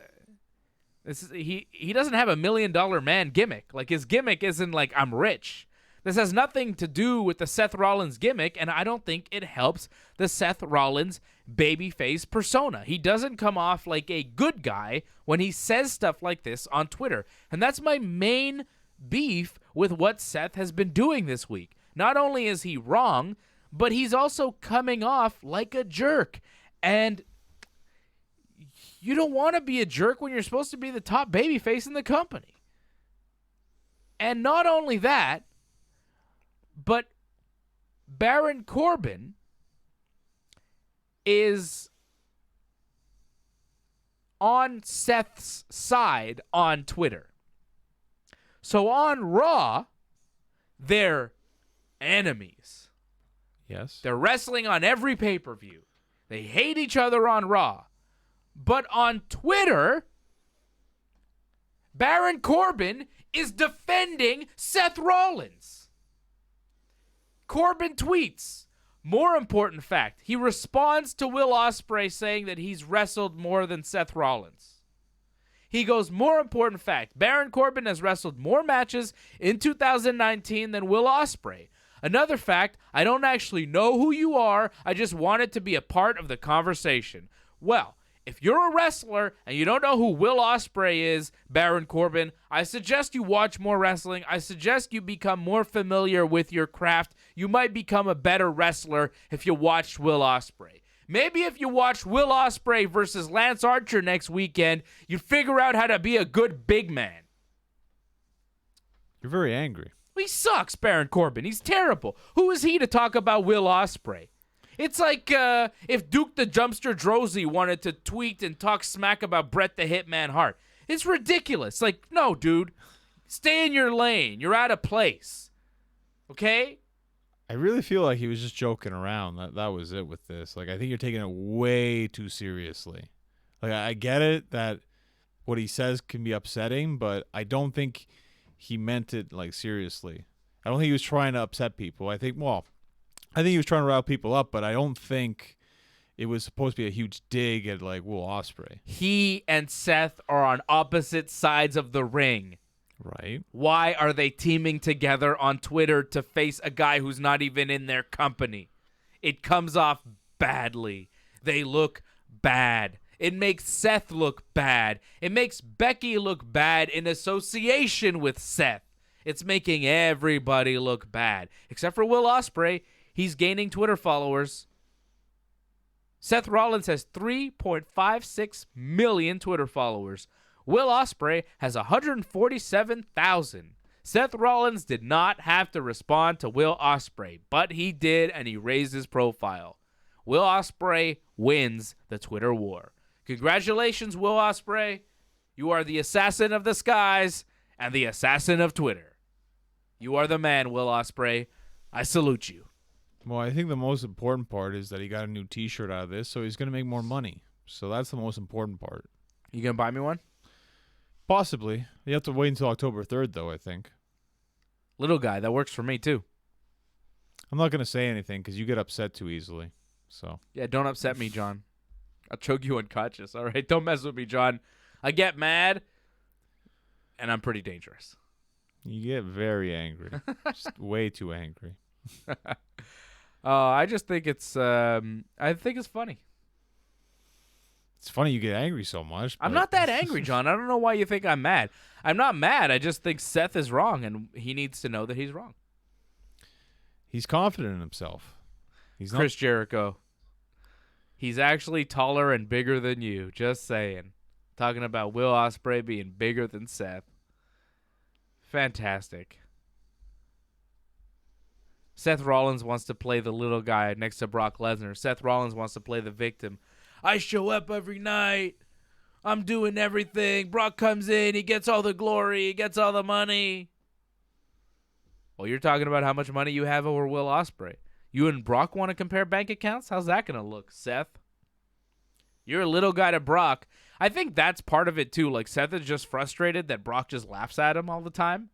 he doesn't have $1 million man gimmick. Like, his gimmick isn't like, I'm rich. This has nothing to do with the Seth Rollins gimmick, and I don't think it helps the Seth Rollins babyface persona. He doesn't come off like a good guy when he says stuff like this on Twitter. And that's my main beef with what Seth has been doing this week. Not only is he wrong, but he's also coming off like a jerk. And you don't want to be a jerk when you're supposed to be the top babyface in the company. And not only that, but Baron Corbin is on Seth's side on Twitter. So on Raw, they're enemies. Yes. They're wrestling on every pay-per-view. They hate each other on Raw. But on Twitter, Baron Corbin is defending Seth Rollins. Corbin tweets, more important fact, he responds to Will Ospreay saying that he's wrestled more than Seth Rollins. He goes, more important fact, Baron Corbin has wrestled more matches in 2019 than Will Ospreay. Another fact, I don't actually know who you are, I just wanted to be a part of the conversation. Well, if you're a wrestler and you don't know who Will Ospreay is, Baron Corbin, I suggest you watch more wrestling. I suggest you become more familiar with your craft. You might become a better wrestler if you watch Will Ospreay. Maybe if you watch Will Ospreay versus Lance Archer next weekend, you figure out how to be a good big man. You're very angry. He sucks, Baron Corbin. He's terrible. Who is he to talk about Will Ospreay? It's like if Duke the Jumpster Drozy wanted to tweet and talk smack about Bret the Hitman Hart. It's ridiculous. Like, no, dude. Stay in your lane. You're out of place. Okay? I really feel like he was just joking around. That was it with this. Like, I think you're taking it way too seriously. Like, I get it that what he says can be upsetting, but I don't think he meant it, like, seriously. I don't think he was trying to upset people. I think he was trying to rile people up, but I don't think it was supposed to be a huge dig at, like, Will Ospreay. He and Seth are on opposite sides of the ring. Right. Why are they teaming together on Twitter to face a guy who's not even in their company? It comes off badly. They look bad. It makes Seth look bad. It makes Becky look bad in association with Seth. It's making everybody look bad. Except for Will Ospreay. He's gaining Twitter followers. Seth Rollins has 3.56 million Twitter followers. Will Ospreay has 147,000. Seth Rollins did not have to respond to Will Ospreay, but he did, and he raised his profile. Will Ospreay wins the Twitter war. Congratulations, Will Ospreay. You are the assassin of the skies and the assassin of Twitter. You are the man, Will Ospreay. I salute you. Well, I think the most important part is that he got a new T-shirt out of this, so he's going to make more money. So that's the most important part. You going to buy me one? Possibly. You have to wait until October 3rd, though, I think. Little guy, that works for me, too. I'm not going to say anything because you get upset too easily. So Yeah, don't upset me, John. I'll choke you unconscious, all right? Don't mess with me, John. I get mad, and I'm pretty dangerous. You get very angry. Just way too angry. I just think it's funny. It's funny you get angry so much. I'm not that angry, John. I don't know why you think I'm mad. I'm not mad. I just think Seth is wrong, and he needs to know that he's wrong. He's confident in himself. He's Chris Jericho. He's actually taller and bigger than you. Just saying. Talking about Will Ospreay being bigger than Seth. Fantastic. Seth Rollins wants to play the little guy next to Brock Lesnar. Seth Rollins wants to play the victim. I show up every night. I'm doing everything. Brock comes in. He gets all the glory. He gets all the money. Well, you're talking about how much money you have over Will Ospreay. You and Brock want to compare bank accounts? How's that going to look, Seth? You're a little guy to Brock. I think that's part of it, too. Like, Seth is just frustrated that Brock just laughs at him all the time.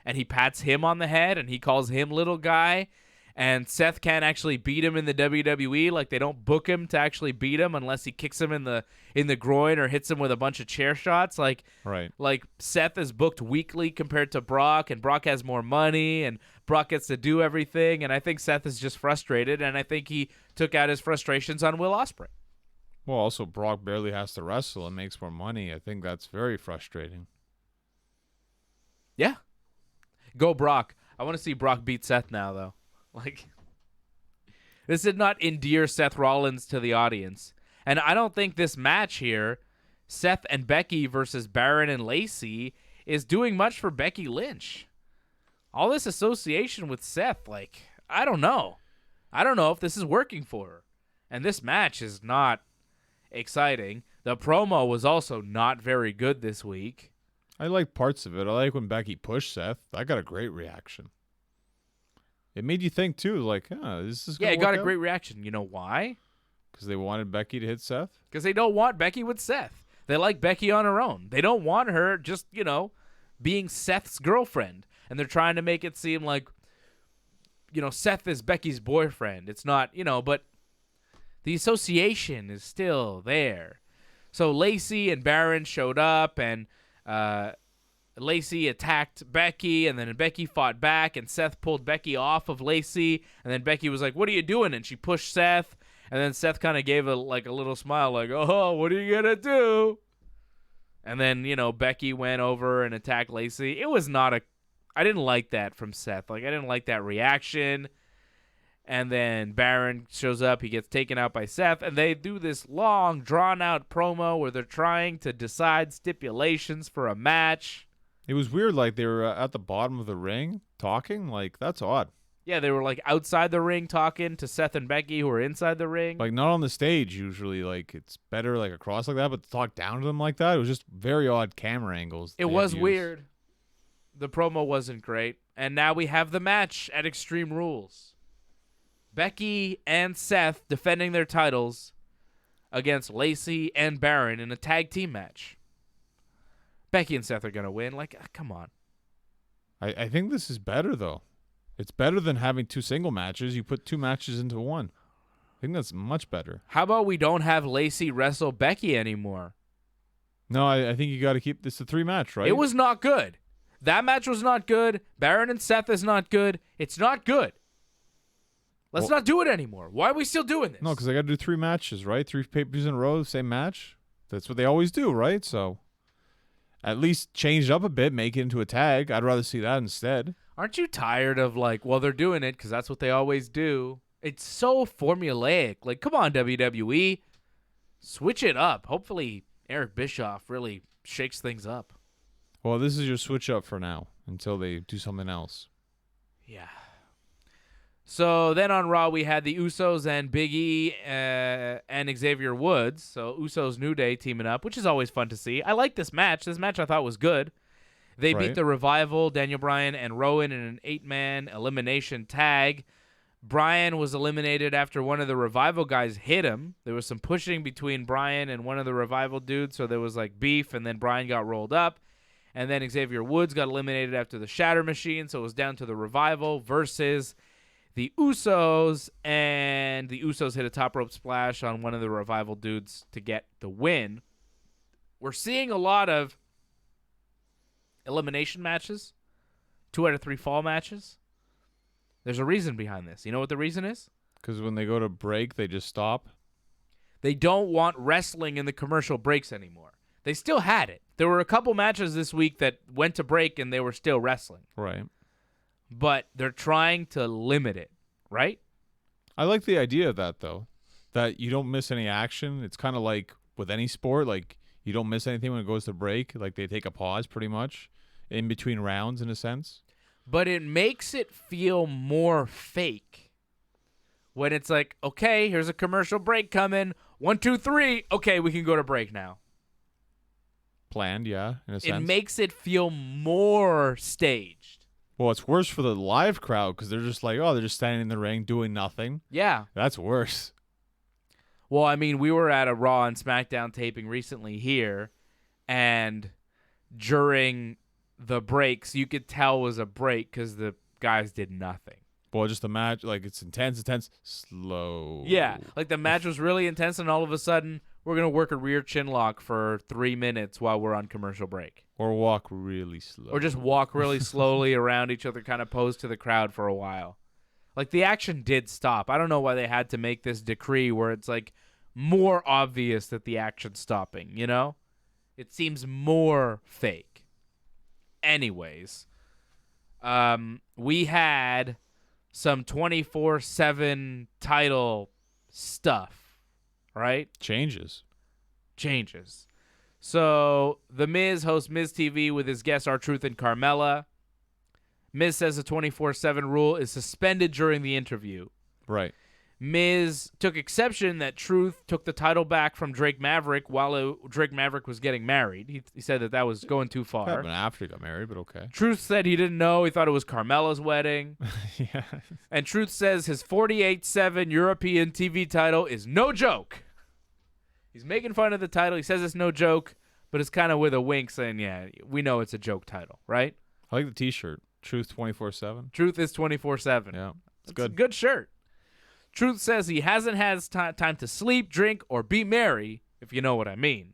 And he pats him on the head, and he calls him little guy. And Seth can't actually beat him in the WWE. Like, they don't book him to actually beat him unless he kicks him in the groin or hits him with a bunch of chair shots. Like Seth is booked weekly compared to Brock, and Brock has more money, and Brock gets to do everything. And I think Seth is just frustrated, and I think he took out his frustrations on Will Ospreay. Well, also, Brock barely has to wrestle and makes more money. I think that's very frustrating. Yeah. Go Brock. I want to see Brock beat Seth now, though. Like, this did not endear Seth Rollins to the audience. And I don't think this match here, Seth and Becky versus Baron and Lacey, is doing much for Becky Lynch. All this association with Seth, like, I don't know. I don't know if this is working for her. And this match is not exciting. The promo was also not very good this week. I like parts of it. I like when Becky pushed Seth. I got a great reaction. It made you think, too, like, this is it got a great reaction. You know why? Because they wanted Becky to hit Seth? Because they don't want Becky with Seth. They like Becky on her own. They don't want her just, being Seth's girlfriend. And they're trying to make it seem like, Seth is Becky's boyfriend. It's not, but the association is still there. So Lacey and Baron showed up, and Lacey attacked Becky, and then Becky fought back, and Seth pulled Becky off of Lacey, and then Becky was like, what are you doing? And she pushed Seth, and then Seth kind of gave a little smile, like, oh, what are you going to do? And then, Becky went over and attacked Lacey. It was not I didn't like that from Seth. Like, I didn't like that reaction. And then Baron shows up. He gets taken out by Seth. And they do this long, drawn-out promo where they're trying to decide stipulations for a match. It was weird. Like, they were at the bottom of the ring talking. Like, that's odd. Yeah, they were, outside the ring talking to Seth and Becky, who are inside the ring. Like, not on the stage, usually. Like, it's better, across like that. But to talk down to them like that, it was just very odd camera angles. It was weird. The promo wasn't great. And now we have the match at Extreme Rules. Becky and Seth defending their titles against Lacey and Baron in a tag team match. Becky and Seth are going to win. Come on. I think this is better, though. It's better than having two single matches. You put two matches into one. I think that's much better. How about we don't have Lacey wrestle Becky anymore? No, I think you got to keep this a 3-match, right? It was not good. That match was not good. Baron and Seth is not good. It's not good. Let's not do it anymore. Why are we still doing this? No, because I got to do 3 matches, right? 3 pay-per-views in a row, same match. That's what they always do, right? So, At least change it up a bit, make it into a tag. I'd rather see that instead. Aren't you tired of well, they're doing it because that's what they always do. It's so formulaic. Like, come on, WWE. Switch it up. Hopefully Eric Bischoff really shakes things up. Well, this is your switch up for now until they do something else. Yeah. So then on Raw, we had the Usos and Big E and Xavier Woods. So Usos New Day teaming up, which is always fun to see. I like this match. This match I thought was good. They beat the Revival, Daniel Bryan, and Rowan in an 8-man elimination tag. Bryan was eliminated after one of the Revival guys hit him. There was some pushing between Bryan and one of the Revival dudes, so there was beef, and then Bryan got rolled up. And then Xavier Woods got eliminated after the Shatter Machine, so it was down to the Revival versus the Usos, and the Usos hit a top rope splash on one of the Revival dudes to get the win. We're seeing a lot of elimination matches, 2 out of 3 fall matches. There's a reason behind this. You know what the reason is? Because when they go to break, they just stop. They don't want wrestling in the commercial breaks anymore. They still had it. There were a couple matches this week that went to break and they were still wrestling. Right. But they're trying to limit it, right? I like the idea of that, though, that you don't miss any action. It's kind of like with any sport, you don't miss anything when it goes to break. They take a pause pretty much in between rounds in a sense. But it makes it feel more fake when it's okay, here's a commercial break coming. 1, 2, 3. Okay, we can go to break now. Planned, yeah, in a sense. It makes it feel more staged. Well, it's worse for the live crowd because they're just they're just standing in the ring doing nothing. Yeah. That's worse. Well, I mean, we were at a Raw and Smackdown taping recently here, and during the breaks, you could tell it was a break because the guys did nothing. Well, just the match, it's intense, slow. Yeah, the match was really intense, and all of a sudden, we're going to work a rear chin lock for 3 minutes while we're on commercial break. Or walk really slow. Or just walk really slowly around each other, kind of pose to the crowd for a while. The action did stop. I don't know why they had to make this decree where it's, more obvious that the action's stopping, you know? It seems more fake. Anyways, we had some 24/7 title stuff, right? Changes. So, The Miz hosts Miz TV with his guests R-Truth and Carmella. Miz says the 24/7 rule is suspended during the interview. Right. Miz took exception that Truth took the title back from Drake Maverick while Drake Maverick was getting married. He said that was going too far. Happened after he got married, but okay. Truth said he didn't know. He thought it was Carmella's wedding. Yeah. And Truth says his 48/7 European TV title is no joke. He's making fun of the title. He says it's no joke, but it's kind of with a wink saying, yeah, we know it's a joke title, right? I like the T-shirt. Truth 24/7. Truth is 24/7. Yeah, it's That's good. a good shirt. Truth says he hasn't had time to sleep, drink, or be merry, if you know what I mean.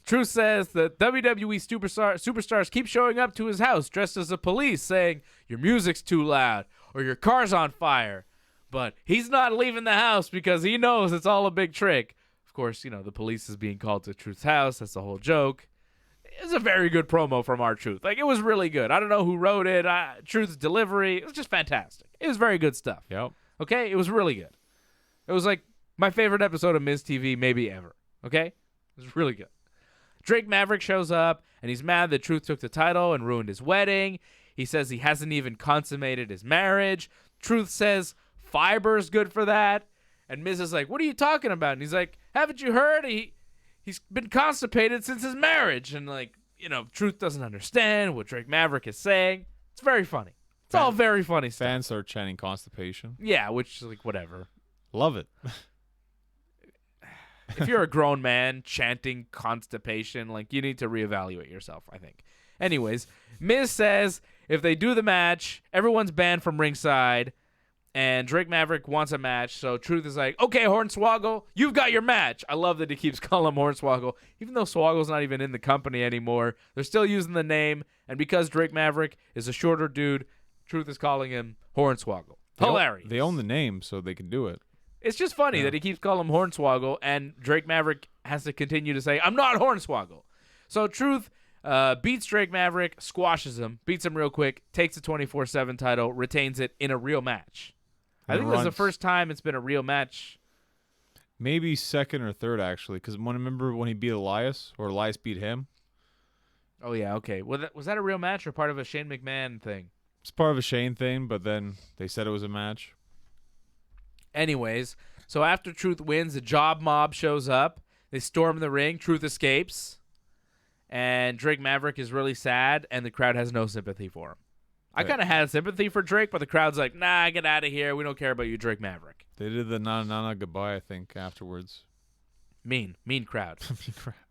Truth says that WWE superstars keep showing up to his house dressed as the police saying, your music's too loud, or your car's on fire. But he's not leaving the house because he knows it's all a big trick. Of course, the police is being called to Truth's house. That's the whole joke. It's a very good promo from R-Truth. It was really good. I don't know who wrote it. Truth's delivery. It was just fantastic. It was very good stuff. Yep. Okay? It was really good. It was my favorite episode of Miz TV maybe ever. Okay? It was really good. Drake Maverick shows up, and he's mad that Truth took the title and ruined his wedding. He says he hasn't even consummated his marriage. Truth says fiber's good for that. And Miz is like, what are you talking about? And he's like, haven't you heard? He's been constipated since his marriage. And, Truth doesn't understand what Drake Maverick is saying. It's very funny. It's all very funny stuff. Fans start chanting constipation. Yeah, which, whatever. Love it. If you're a grown man chanting constipation, you need to reevaluate yourself, I think. Anyways, Miz says if they do the match, everyone's banned from ringside. And Drake Maverick wants a match, so Truth is like, okay, Hornswoggle, you've got your match. I love that he keeps calling him Hornswoggle. Even though Swoggle's not even in the company anymore, they're still using the name. And because Drake Maverick is a shorter dude, Truth is calling him Hornswoggle. Hilarious. They own the name, so they can do it. It's just funny that he keeps calling him Hornswoggle, and Drake Maverick has to continue to say, I'm not Hornswoggle. So Truth beats Drake Maverick, squashes him, beats him real quick, takes the 24/7 title, retains it in a real match. I think this is the first time it's been a real match. Maybe second or third, actually, because remember when he beat Elias, or Elias beat him? Oh, yeah, okay. Was that a real match or part of a Shane McMahon thing? It's part of a Shane thing, but then they said it was a match. Anyways, so after Truth wins, the Job Mob shows up. They storm the ring. Truth escapes. And Drake Maverick is really sad, and the crowd has no sympathy for him. I kind of had sympathy for Drake, but the crowd's like, nah, get out of here. We don't care about you, Drake Maverick. They did the na goodbye, I think, afterwards. Mean crowd.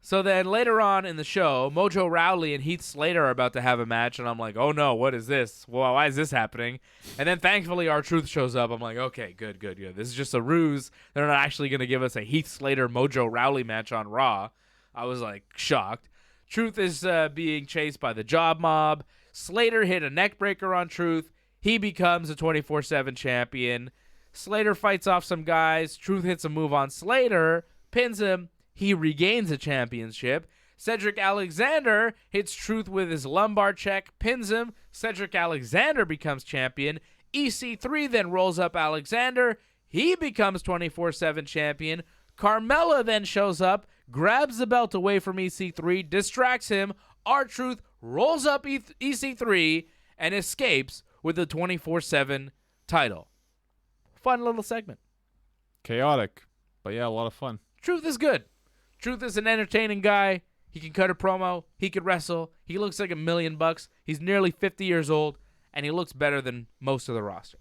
So then later on in the show, Mojo Rawley and Heath Slater are about to have a match, and I'm like, oh no, what is this? Well, why is this happening? And then thankfully R-Truth shows up. I'm like, okay, good. This is just a ruse. They're not actually going to give us a Heath Slater Mojo Rawley match on Raw. I was like shocked. Truth is being chased by the Job Mob. Slater hit a neck breaker on Truth. He becomes a 24/7 champion. Slater fights off some guys. Truth hits a move on Slater, pins him. He regains the championship. Cedric Alexander hits Truth with his lumbar check, pins him. Cedric Alexander becomes champion. EC3 then rolls up Alexander. He becomes 24/7 champion. Carmella then shows up, grabs the belt away from EC3, distracts him. R-Truth rolls up EC3 and escapes with the 24/7 title. Fun little segment. Chaotic, but yeah, a lot of fun. Truth is good. Truth is an entertaining guy. He can cut a promo. He can wrestle. He looks like $1 million. He's nearly 50 years old, and he looks better than most of the roster.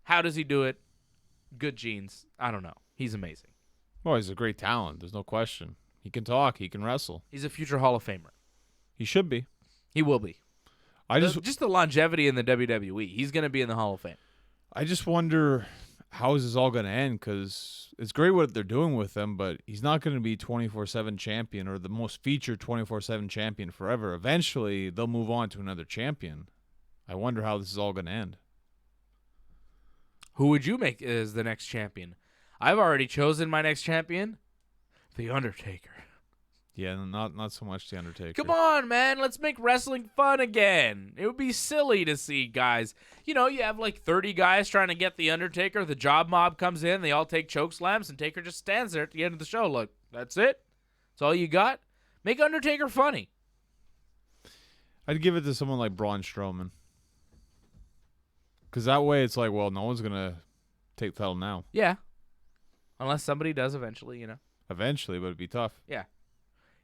How does he do it? Good genes. I don't know. He's amazing. Well, he's a great talent. There's no question. He can talk. He can wrestle. He's a future Hall of Famer. He should be. He will be. Just the longevity in the WWE. He's going to be in the Hall of Fame. I just wonder how is this all going to end, because it's great what they're doing with him, but he's not going to be 24/7 champion or the most featured 24/7 champion forever. Eventually, they'll move on to another champion. I wonder how this is all going to end. Who would you make as the next champion? I've already chosen my next champion, The Undertaker. Yeah, not so much The Undertaker. Come on, man. Let's make wrestling fun again. It would be silly to see guys. You have like 30 guys trying to get The Undertaker. The Job Mob comes in. They all take choke slams, and Taker just stands there at the end of the show. Look, that's it? That's all you got? Make Undertaker funny. I'd give it to someone like Braun Strowman. Because that way it's like, well, no one's going to take the title now. Yeah. Unless somebody does eventually, Eventually, but it'd be tough. Yeah.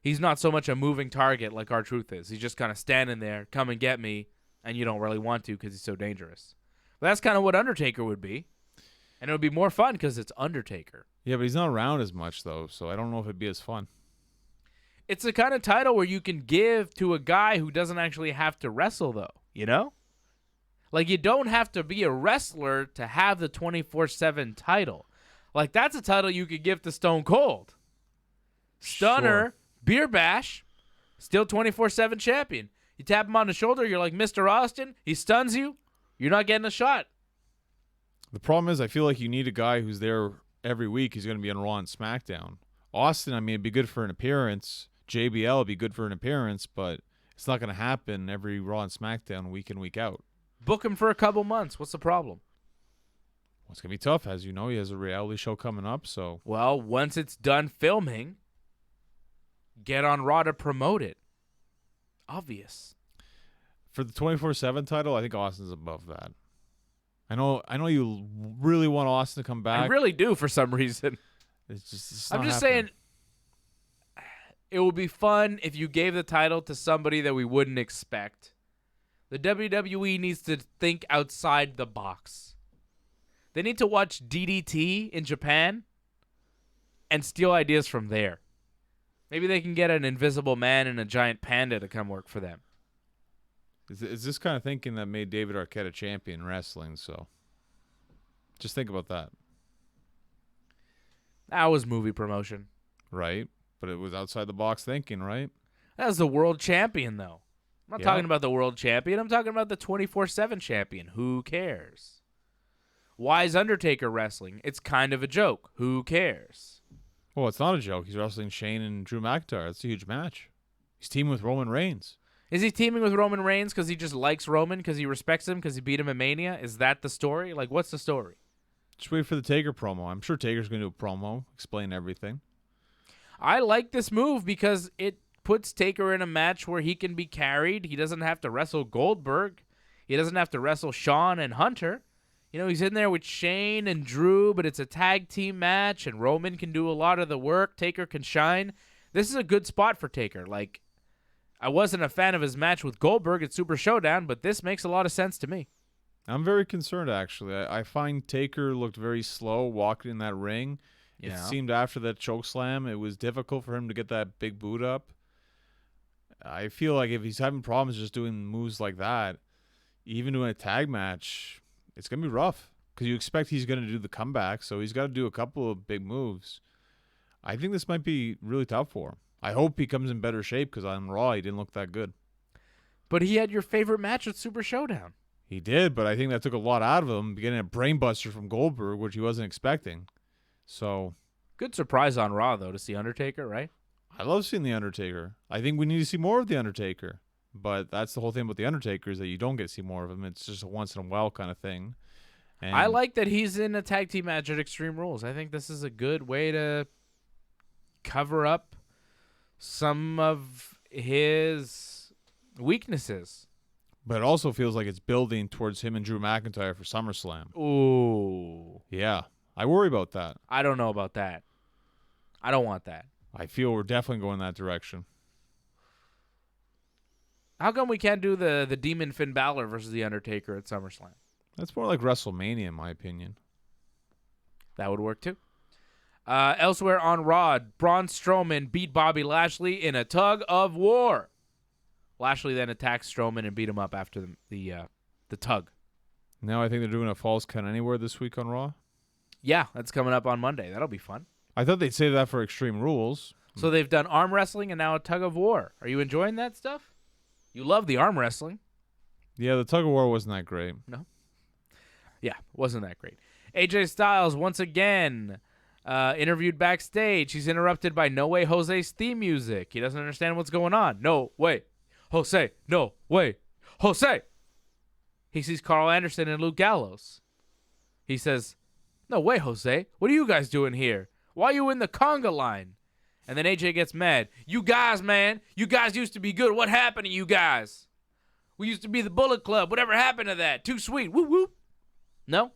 He's not so much a moving target like R-Truth is. He's just kind of standing there, come and get me, and you don't really want to because he's so dangerous. But that's kind of what Undertaker would be. And it would be more fun because it's Undertaker. Yeah, but he's not around as much, though, so I don't know if it'd be as fun. It's the kind of title where you can give to a guy who doesn't actually have to wrestle, though, Like, you don't have to be a wrestler to have the 24/7 title. Like, that's a title you could give to Stone Cold. Stunner, sure. Beer Bash, still 24/7 champion. You tap him on the shoulder, you're like Mr. Austin, he stuns you, you're not getting a shot. The problem is I feel like you need a guy who's there every week. He's going to be on Raw and SmackDown. Austin, it'd be good for an appearance. JBL would be good for an appearance, but it's not going to happen every Raw and SmackDown week in, week out. Book him for a couple months. What's the problem? Well, it's going to be tough. As you know, he has a reality show coming up. So, well, once it's done filming, get on Raw to promote it. Obvious. For the 24/7 title, I think Austin's above that. I know you really want Austin to come back. I really do for some reason. I'm just saying it would be fun if you gave the title to somebody that we wouldn't expect. The WWE needs to think outside the box. They need to watch DDT in Japan and steal ideas from there. Maybe they can get an invisible man and a giant panda to come work for them. Is this kind of thinking that made David Arquette a champion in wrestling? So just think about that. That was movie promotion. Right. But it was outside the box thinking, right? That was the world champion, though. I'm not talking about the world champion. I'm talking about the 24/7 champion. Who cares? Why is Undertaker wrestling? It's kind of a joke. Who cares? Well, it's not a joke. He's wrestling Shane and Drew McIntyre. It's a huge match. He's teaming with Roman Reigns. Is he teaming with Roman Reigns because he just likes Roman, because he respects him, because he beat him at Mania? Is that the story? Like, what's the story? Just wait for the Taker promo. I'm sure Taker's going to do a promo, explain everything. I like this move because it puts Taker in a match where he can be carried. He doesn't have to wrestle Goldberg. He doesn't have to wrestle Shawn and Hunter. He's in there with Shane and Drew, but it's a tag team match, and Roman can do a lot of the work. Taker can shine. This is a good spot for Taker. Like, I wasn't a fan of his match with Goldberg at Super Showdown, but this makes a lot of sense to me. I'm very concerned, actually. I find Taker looked very slow walking in that ring. Yeah. It seemed after that chokeslam, it was difficult for him to get that big boot up. I feel like if he's having problems just doing moves like that, even doing a tag match, it's going to be rough because you expect he's going to do the comeback, so he's got to do a couple of big moves. I think this might be really tough for him. I hope he comes in better shape because on Raw he didn't look that good. But he had your favorite match at Super Showdown. He did, but I think that took a lot out of him, getting a brainbuster from Goldberg, which he wasn't expecting. So, good surprise on Raw, though, to see Undertaker, right? I love seeing The Undertaker. I think we need to see more of The Undertaker. But that's the whole thing about The Undertaker is that you don't get to see more of him. It's just a once-in-a-while kind of thing. And I like that he's in a tag team match at Extreme Rules. I think this is a good way to cover up some of his weaknesses. But it also feels like it's building towards him and Drew McIntyre for SummerSlam. Ooh. Yeah. I worry about that. I don't know about that. I don't want that. I feel we're definitely going that direction. How come we can't do the Demon Finn Balor versus The Undertaker at SummerSlam? That's more like WrestleMania, in my opinion. That would work, too. Elsewhere on Raw, Braun Strowman beat Bobby Lashley in a tug of war. Lashley then attacked Strowman and beat him up after the tug. Now I think they're doing a Falls Count Anywhere this week on Raw. Yeah, that's coming up on Monday. That'll be fun. I thought they'd save that for Extreme Rules. So they've done arm wrestling and now a tug of war. Are you enjoying that stuff? You love the arm wrestling. Yeah, the tug of war wasn't that great. No? Yeah, wasn't that great. AJ Styles, once again, interviewed backstage. He's interrupted by No Way Jose's theme music. He doesn't understand what's going on. No way. Jose. No way. Jose. He sees Carl Anderson and Luke Gallows. He says, no way, Jose. What are you guys doing here? Why are you in the conga line? And then AJ gets mad. You guys, man. You guys used to be good. What happened to you guys? We used to be the Bullet Club. Whatever happened to that? Too sweet. Whoop, whoop. No?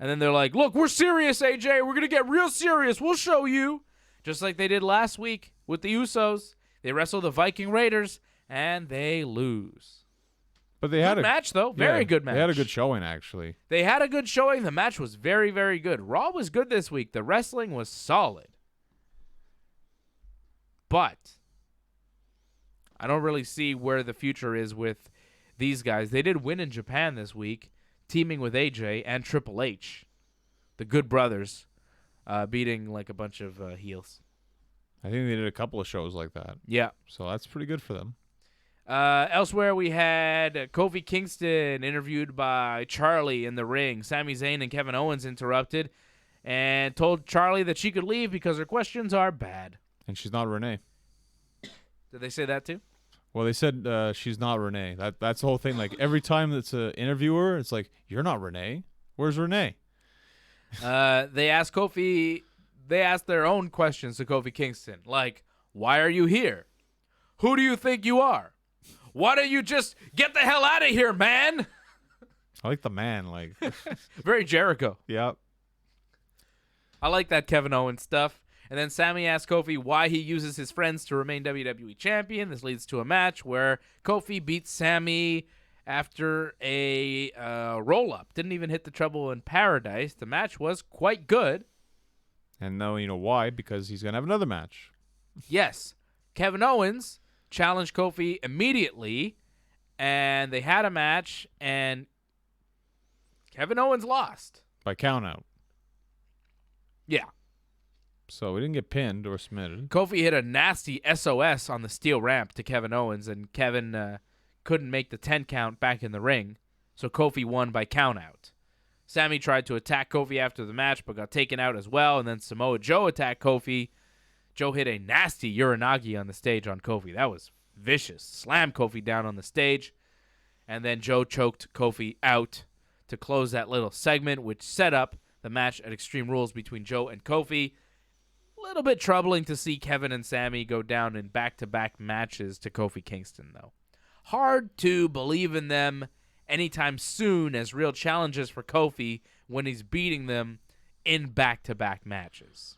And then they're like, look, we're serious, AJ. We're going to get real serious. We'll show you. Just like they did last week with the Usos. They wrestle the Viking Raiders, and they lose. But they had good match, though. Very good match. They had a good showing, actually. They had a good showing. The match was very, very good. Raw was good this week. The wrestling was solid. But I don't really see where the future is with these guys. They did win in Japan this week, teaming with AJ and Triple H, the Good Brothers, beating like a bunch of heels. I think they did a couple of shows like that. Yeah. So that's pretty good for them. Elsewhere, we had Kofi Kingston interviewed by Charlie in the ring. Sami Zayn and Kevin Owens interrupted and told Charlie that she could leave because her questions are bad. And she's not Renee. Did they say that too? Well, they said she's not Renee. That's the whole thing. Like, every time it's an interviewer, it's like, you're not Renee. Where's Renee? They asked their own questions to Kofi Kingston. Like, why are you here? Who do you think you are? Why don't you just get the hell out of here, man? I like the man. Like, very Jericho. Yep. I like that Kevin Owens stuff. And then Sami asked Kofi why he uses his friends to remain WWE champion. This leads to a match where Kofi beats Sami after a roll-up. Didn't even hit the Trouble in Paradise. The match was quite good. And now you know why, because he's going to have another match. Yes. Kevin Owens challenged Kofi immediately, and they had a match, and Kevin Owens lost. By countout. Yeah. So he didn't get pinned or submitted. Kofi hit a nasty SOS on the steel ramp to Kevin Owens, and Kevin couldn't make the 10 count back in the ring, so Kofi won by countout. Sami tried to attack Kofi after the match, but got taken out as well, and then Samoa Joe attacked Kofi. Joe hit a nasty Uranagi on the stage on Kofi. That was vicious. Slammed Kofi down on the stage. And then Joe choked Kofi out to close that little segment, which set up the match at Extreme Rules between Joe and Kofi. A little bit troubling to see Kevin and Sami go down in back-to-back matches to Kofi Kingston, though. Hard to believe in them anytime soon as real challenges for Kofi when he's beating them in back-to-back matches.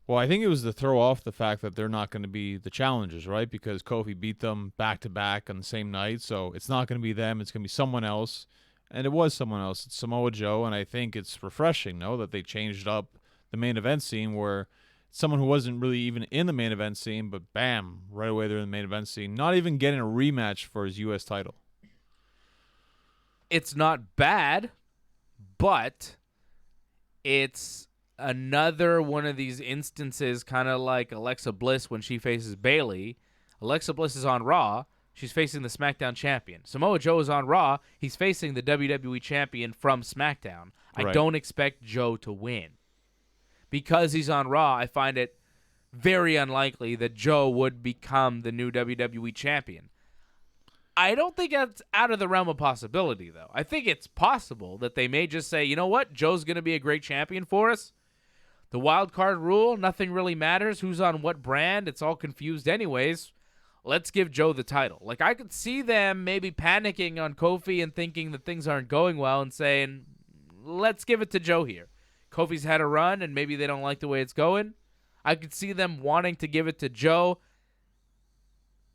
Well, I think it was to throw off the fact that they're not going to be the challengers, right? Because Kofi beat them back-to-back on the same night, so it's not going to be them. It's going to be someone else, and it was someone else. It's Samoa Joe, and I think it's refreshing, no, that they changed up the main event scene where someone who wasn't really even in the main event scene, but bam, right away they're in the main event scene, not even getting a rematch for his U.S. title. It's not bad, but it's another one of these instances, kind of like Alexa Bliss when she faces Bayley. Alexa Bliss is on Raw. She's facing the SmackDown champion. Samoa Joe is on Raw. He's facing the WWE champion from SmackDown. Right. I don't expect Joe to win. Because he's on Raw, I find it very unlikely that Joe would become the new WWE champion. I don't think that's out of the realm of possibility, though. I think it's possible that they may just say, you know what, Joe's going to be a great champion for us. The wild card rule, nothing really matters. Who's on what brand? It's all confused anyways. Let's give Joe the title. Like, I could see them maybe panicking on Kofi and thinking that things aren't going well and saying, let's give it to Joe here. Kofi's had a run, and maybe they don't like the way it's going. I could see them wanting to give it to Joe.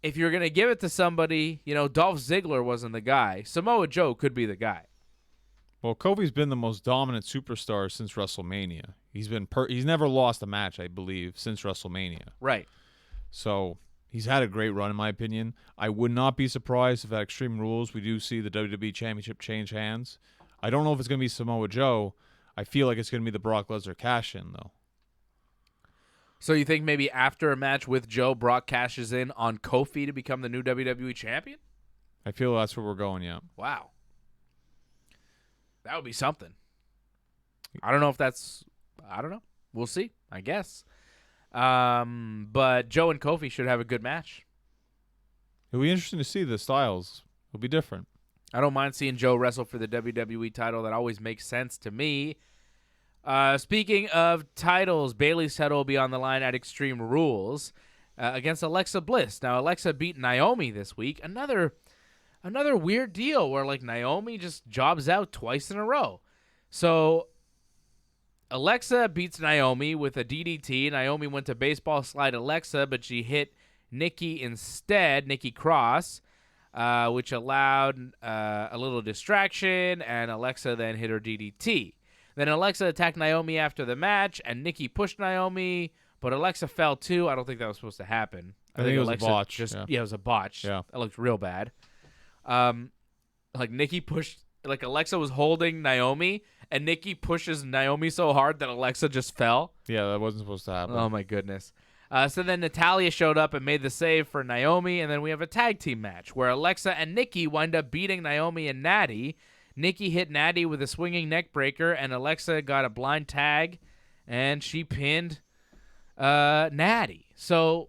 If you're going to give it to somebody, you know, Dolph Ziggler wasn't the guy. Samoa Joe could be the guy. Well, Kofi's been the most dominant superstar since WrestleMania. He's never lost a match, I believe, since WrestleMania. Right. So he's had a great run, in my opinion. I would not be surprised if at Extreme Rules we do see the WWE Championship change hands. I don't know if it's going to be Samoa Joe. I feel like it's going to be the Brock Lesnar cash-in, though. So you think maybe after a match with Joe, Brock cashes in on Kofi to become the new WWE champion? I feel that's where we're going, yeah. Wow. That would be something. I don't know. We'll see, I guess. But Joe and Kofi should have a good match. It'll be interesting to see the styles. It'll be different. I don't mind seeing Joe wrestle for the WWE title. That always makes sense to me. Speaking of titles, Bayley's title will be on the line at Extreme Rules against Alexa Bliss. Now, Alexa beat Naomi this week. Another weird deal where, like, Naomi just jobs out twice in a row. So Alexa beats Naomi with a DDT. Naomi went to baseball slide Alexa, but she hit Nikki instead, Nikki Cross, which allowed a little distraction, and Alexa then hit her DDT. Then Alexa attacked Naomi after the match, and Nikki pushed Naomi, but Alexa fell too. I don't think that was supposed to happen. I think it was Alexa a botch. Yeah, it was a botch. Yeah. That looked real bad. Like Nikki pushed, like Alexa was holding Naomi, and Nikki pushes Naomi so hard that Alexa just fell. Yeah, that wasn't supposed to happen. Oh, my goodness. So then Natalya showed up and made the save for Naomi, and then we have a tag team match where Alexa and Nikki wind up beating Naomi and Natty. Nikki hit Natty with a swinging neck breaker, and Alexa got a blind tag, and she pinned Natty. So,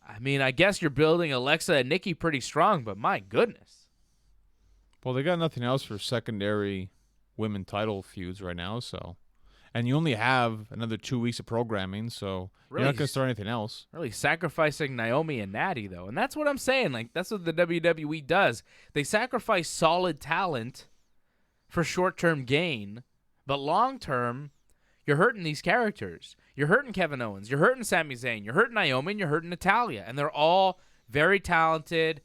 I mean, I guess you're building Alexa and Nikki pretty strong, but my goodness. Well, they got nothing else for secondary women title feuds right now, so. And you only have another 2 weeks of programming, so Really? you're not going to start anything else. Really sacrificing Naomi and Natty, though. And that's what I'm saying. Like, that's what the WWE does. They sacrifice solid talent for short-term gain, but long-term, you're hurting these characters. You're hurting Kevin Owens. You're hurting Sami Zayn. You're hurting Naomi, and you're hurting Natalya. And they're all very talented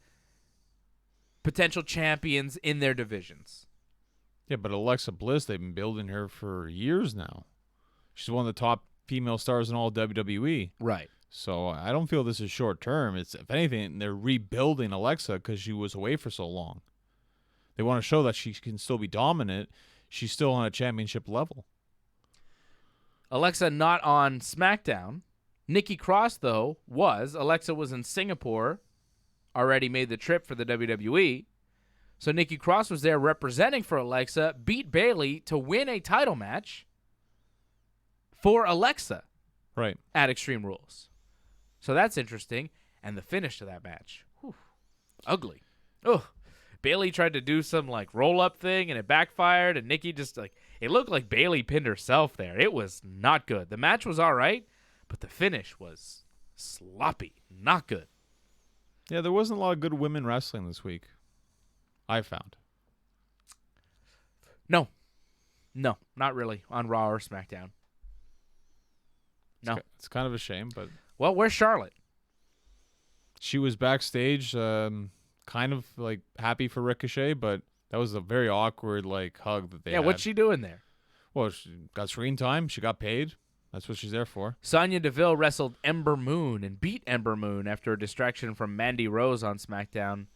potential champions in their divisions. Yeah, but Alexa Bliss, they've been building her for years now. She's one of the top female stars in all WWE. Right. So I don't feel this is short term. It's, if anything, they're rebuilding Alexa because she was away for so long. They want to show that she can still be dominant. She's still on a championship level. Alexa not on SmackDown. Nikki Cross, though, was. Alexa was in Singapore, already made the trip for the WWE. So Nikki Cross was there representing for Alexa, beat Bayley to win a title match for Alexa. Right. at Extreme Rules. So that's interesting. And the finish to that match, ugly. Ugh. Bayley tried to do some like roll-up thing, and it backfired, and Nikki just it looked like Bayley pinned herself there. It was not good. The match was all right, but the finish was sloppy. Not good. Yeah, there wasn't a lot of good women wrestling this week, I found. No, not really on Raw or SmackDown. No. It's kind of a shame, but... Well, where's Charlotte? She was backstage, kind of like happy for Ricochet, but that was a very awkward like hug that they had. What's she doing there? Well, she got screen time. She got paid. That's what she's there for. Sonya Deville wrestled Ember Moon and beat Ember Moon after a distraction from Mandy Rose on SmackDown.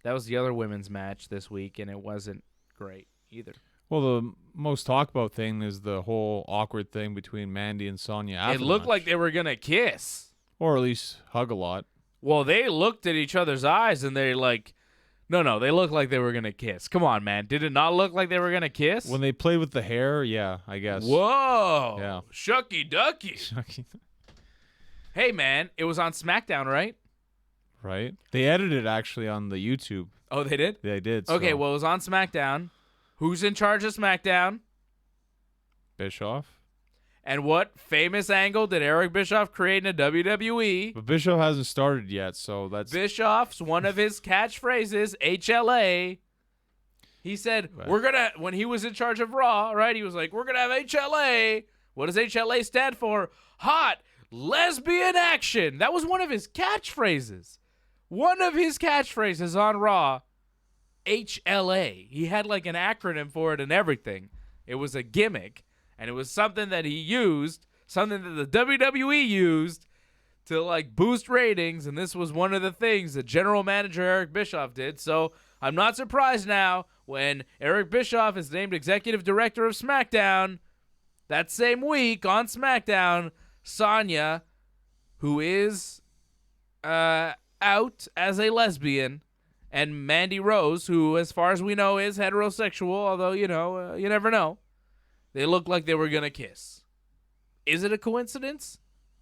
That was the other women's match this week, and it wasn't great either. Well, the most talked about thing is the whole awkward thing between Mandy and Sonya after It the looked match. like they were going to kiss. Or at least hug a lot. Well, they looked at each other's eyes, and they they looked like they were going to kiss. Come on, man. Did it not look like they were going to kiss? When they played with the hair, yeah, I guess. Whoa. Yeah. Shucky ducky. Hey, man, it was on SmackDown, right? Right? They edited it actually on the YouTube. Oh, they did? They did. Okay, so. well, it was on SmackDown. Who's in charge of SmackDown? Bischoff. And what famous angle did Eric Bischoff create in the WWE? But Bischoff hasn't started yet, so that's... Bischoff's one of his catchphrases, HLA. He said, Right. when he was in charge of Raw, right? He was like, we're going to have HLA. What does HLA stand for? Hot Lesbian Action. That was one of his catchphrases. One of his catchphrases on Raw, HLA. He had like an acronym for it and everything. It was a gimmick. And it was something that he used, something that the WWE used to like boost ratings. And this was one of the things that General Manager Eric Bischoff did. So I'm not surprised now when Eric Bischoff is named Executive Director of SmackDown. That same week on SmackDown, Sonya, who is out as a lesbian, and Mandy Rose, who as far as we know is heterosexual, although, you never know. They looked like they were going to kiss. Is it a coincidence?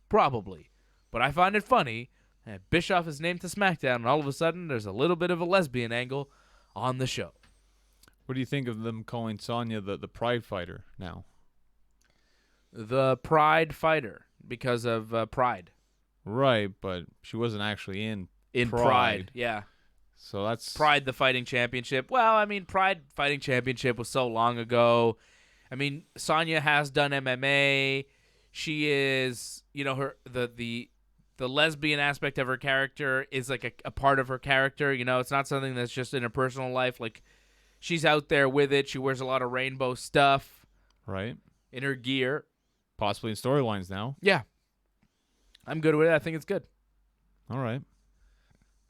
Probably. But I find it funny that Bischoff is named to SmackDown, and all of a sudden there's a little bit of a lesbian angle on the show. What do you think of them calling Sonya the Pride Fighter now? The Pride Fighter, because of Pride. Right, but she wasn't actually in Pride. Yeah. So that's... Pride, the fighting championship. Well, I mean, Pride fighting championship was so long ago. I mean, Sonya has done MMA. She is, the lesbian aspect of her character is like a part of her character. It's not something that's just in her personal life. Like, she's out there with it. She wears a lot of rainbow stuff. Right. In her gear. Possibly in storylines now. Yeah. I'm good with it. I think it's good. All right.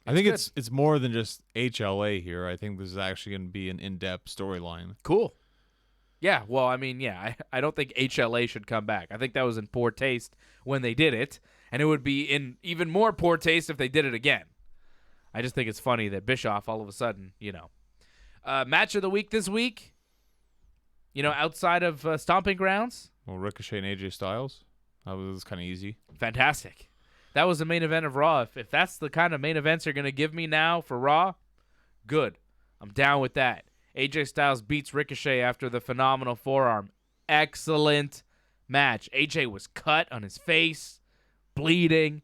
I think it's more than just HLA here. I think this is actually going to be an in-depth storyline. Cool. Yeah, well, I mean, yeah, I don't think HLA should come back. I think that was in poor taste when they did it, and it would be in even more poor taste if they did it again. I just think it's funny that Bischoff all of a sudden, match of the week this week, outside of Stomping Grounds. Well, Ricochet and AJ Styles. That was kind of easy. Fantastic. That was the main event of Raw. If that's the kind of main events you're going to give me now for Raw, good. I'm down with that. AJ Styles beats Ricochet after the phenomenal forearm. Excellent match. AJ was cut on his face, bleeding.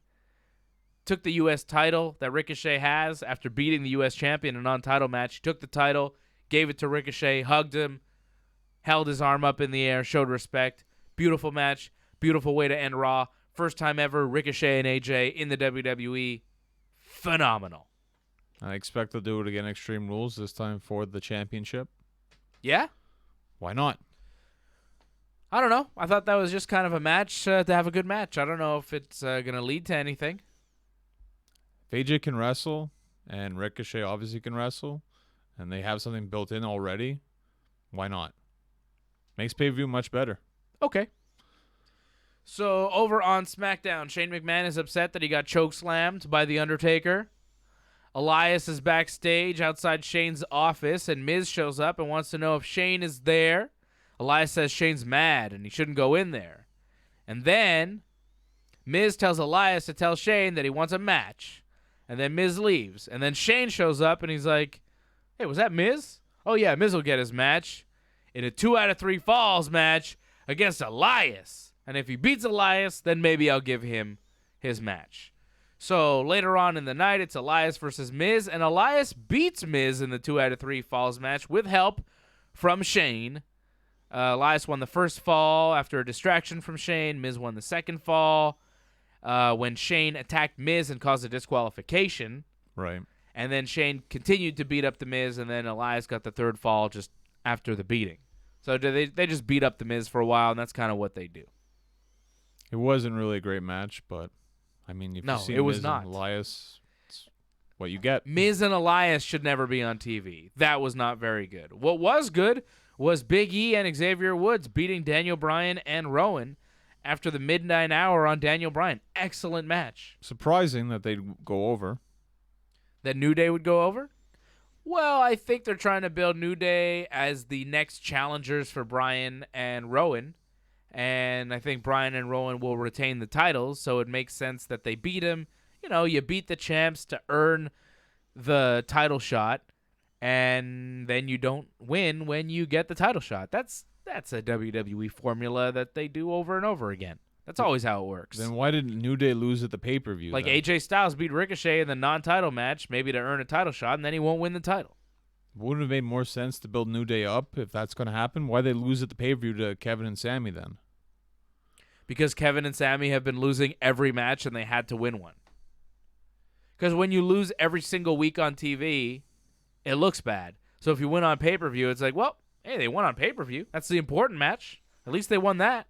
Took the U.S. title that Ricochet has after beating the U.S. champion in a non-title match. He took the title, gave it to Ricochet, hugged him, held his arm up in the air, showed respect. Beautiful match. Beautiful way to end Raw. First time ever Ricochet and AJ in the WWE. Phenomenal. I expect they'll do it again Extreme Rules, this time for the championship. Yeah? Why not? I don't know. I thought that was just kind of a match to have a good match. I don't know if it's going to lead to anything. If AJ can wrestle, and Ricochet obviously can wrestle, and they have something built in already, why not? Makes pay-per-view much better. Okay. So, over on SmackDown, Shane McMahon is upset that he got chokeslammed by The Undertaker. Elias is backstage outside Shane's office, and Miz shows up and wants to know if Shane is there. Elias says Shane's mad and he shouldn't go in there. And then Miz tells Elias to tell Shane that he wants a match. And then Miz leaves. And then Shane shows up and he's like, hey, was that Miz? Oh, yeah, Miz will get his match in a 2 out of 3 falls match against Elias. And if he beats Elias, then maybe I'll give him his match. So later on in the night, it's Elias versus Miz. And Elias beats Miz in the 2 out of 3 falls match with help from Shane. Elias won the first fall after a distraction from Shane. Miz won the second fall when Shane attacked Miz and caused a disqualification. Right. And then Shane continued to beat up the Miz, and then Elias got the third fall just after the beating. So they just beat up the Miz for a while, and that's kind of what they do. It wasn't really a great match, but, I mean, if No, you see it was Miz not. and Elias, it's what you get. Miz and Elias should never be on TV. That was not very good. What was good was Big E and Xavier Woods beating Daniel Bryan and Rowan after the midnight hour on Daniel Bryan. Excellent match. Surprising that they'd go over. That New Day would go over? Well, I think they're trying to build New Day as the next challengers for Bryan and Rowan. And I think Bryan and Rowan will retain the titles, so it makes sense that they beat him. You know, you beat the champs to earn the title shot, and then you don't win when you get the title shot. That's a WWE formula that they do over and over again. That's always how it works. Then why didn't New Day lose at the pay-per-view? Like then? AJ Styles beat Ricochet in the non-title match, maybe to earn a title shot, and then he won't win the title. Wouldn't it have made more sense to build New Day up if that's going to happen? Why they lose at the pay-per-view to Kevin and Sami then? Because Kevin and Sami have been losing every match, and they had to win one. Because when you lose every single week on TV, it looks bad. So if you win on pay-per-view, it's like, well, hey, they won on pay-per-view. That's the important match. At least they won that.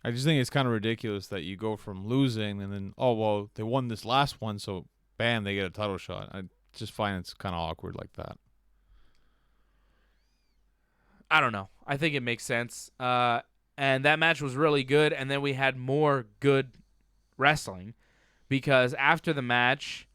I just think it's kind of ridiculous that you go from losing and then, oh, well, they won this last one, so bam, they get a title shot. I just find it's kind of awkward like that. I don't know. I think it makes sense. And that match was really good, and then we had more good wrestling because after the match,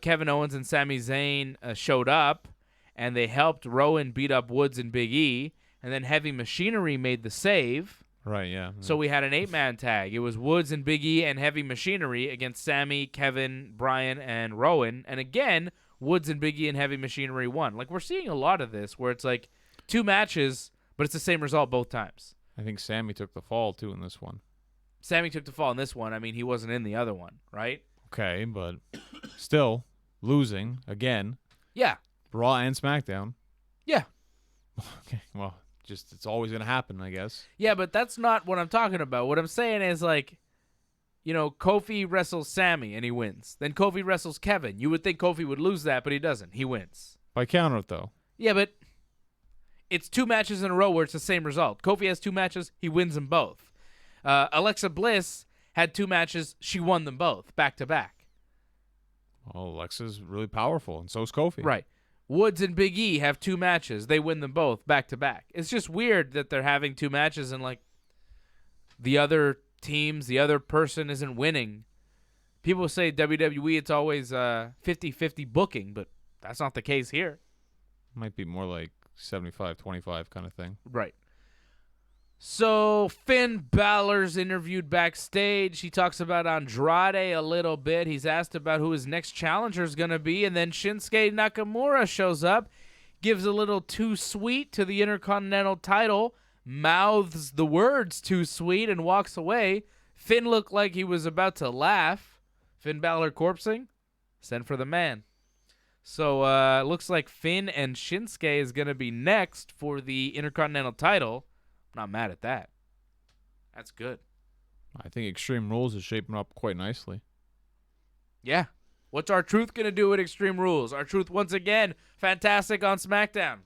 Kevin Owens and Sami Zayn showed up, and they helped Rowan beat up Woods and Big E, and then Heavy Machinery made the save. Right, yeah. So we had an 8-man tag. It was Woods and Big E and Heavy Machinery against Sami, Kevin, Bryan, and Rowan. And again, Woods and Big E and Heavy Machinery won. Like, we're seeing a lot of this where it's like 2 matches, but it's the same result both times. I think Sami took the fall, too, in this one. Sami took the fall in this one. I mean, he wasn't in the other one, right? Okay, but still, losing, again. Yeah. Raw and SmackDown. Yeah. Okay, well, just it's always going to happen, I guess. Yeah, but that's not what I'm talking about. What I'm saying is, like, you know, Kofi wrestles Sami and he wins. Then Kofi wrestles Kevin. You would think Kofi would lose that, but he doesn't. He wins. By count out, though. Yeah, but it's 2 matches in a row where it's the same result. Kofi has 2 matches. He wins them both. Alexa Bliss had 2 matches. She won them both back to back. Well, Alexa's really powerful, and so's Kofi. Right. Woods and Big E have 2 matches. They win them both back to back. It's just weird that they're having 2 matches and, like, the other teams, the other person isn't winning. People say WWE, it's always 50-50 booking, but that's not the case here. Might be more like 75-25 kind of thing. Right. So Finn Balor's interviewed backstage. He talks about Andrade a little bit. He's asked about who his next challenger is going to be, and then Shinsuke Nakamura shows up, gives a little too sweet to the Intercontinental title, mouths the words too sweet, and walks away. Finn looked like he was about to laugh. Finn Balor corpsing? Send for the man. So looks like Finn and Shinsuke is going to be next for the Intercontinental title. I'm not mad at that. That's good. I think Extreme Rules is shaping up quite nicely. Yeah. What's R-Truth going to do at Extreme Rules? R-Truth, once again, fantastic on SmackDown.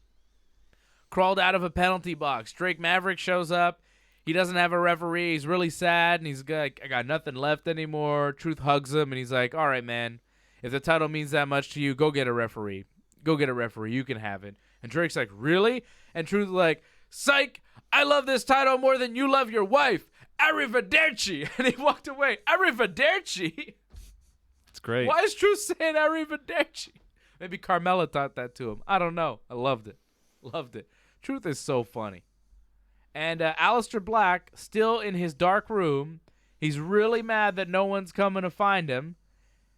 Crawled out of a penalty box. Drake Maverick shows up. He doesn't have a referee. He's really sad, and he's like, I got nothing left anymore. Truth hugs him, and he's like, all right, man. If the title means that much to you, go get a referee. Go get a referee. You can have it. And Drake's like, really? And Truth's like, psych, I love this title more than you love your wife. Arrivederci. And he walked away. Arrivederci? It's great. Why is Truth saying arrivederci? Maybe Carmella taught that to him. I don't know. I loved it. Loved it. Truth is so funny. And Aleister Black, still in his dark room, He's really mad that no one's coming to find him.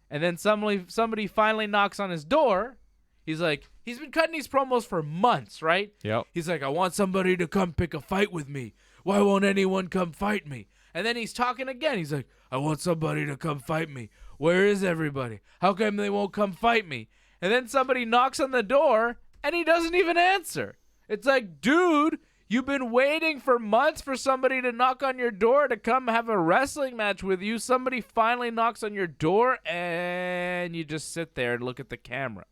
And then somebody finally knocks on his door. He's like, he's been cutting these promos for months, right? Yep. He's like, I want somebody to come pick a fight with me. Why won't anyone come fight me? And then he's talking again. He's like, I want somebody to come fight me. Where is everybody? How come they won't come fight me? And then somebody knocks on the door, and he doesn't even answer. It's like, dude, you've been waiting for months for somebody to knock on your door to come have a wrestling match with you. Somebody finally knocks on your door, and you just sit there and look at the camera.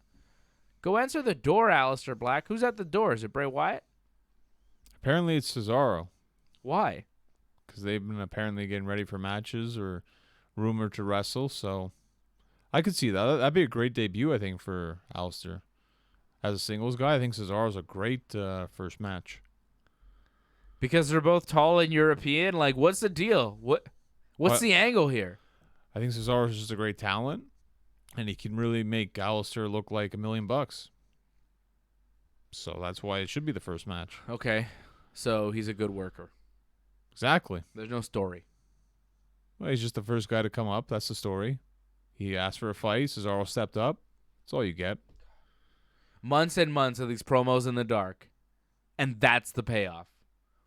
Go answer the door, Aleister Black. Who's at the door? Is it Bray Wyatt? Apparently it's Cesaro. Why? Because they've been apparently getting ready for matches or rumored to wrestle. So I could see that. That'd be a great debut, I think, for Aleister. As a singles guy, I think Cesaro's a great first match. Because they're both tall and European? Like, what's the deal? What's the angle here? I think Cesaro's just a great talent, and he can really make Aleister look like $1 million. So that's why it should be the first match. Okay. So he's a good worker. Exactly. There's no story. Well, he's just the first guy to come up. That's the story. He asked for a fight. Cesaro stepped up. That's all you get. Months and months of these promos in the dark. And that's the payoff.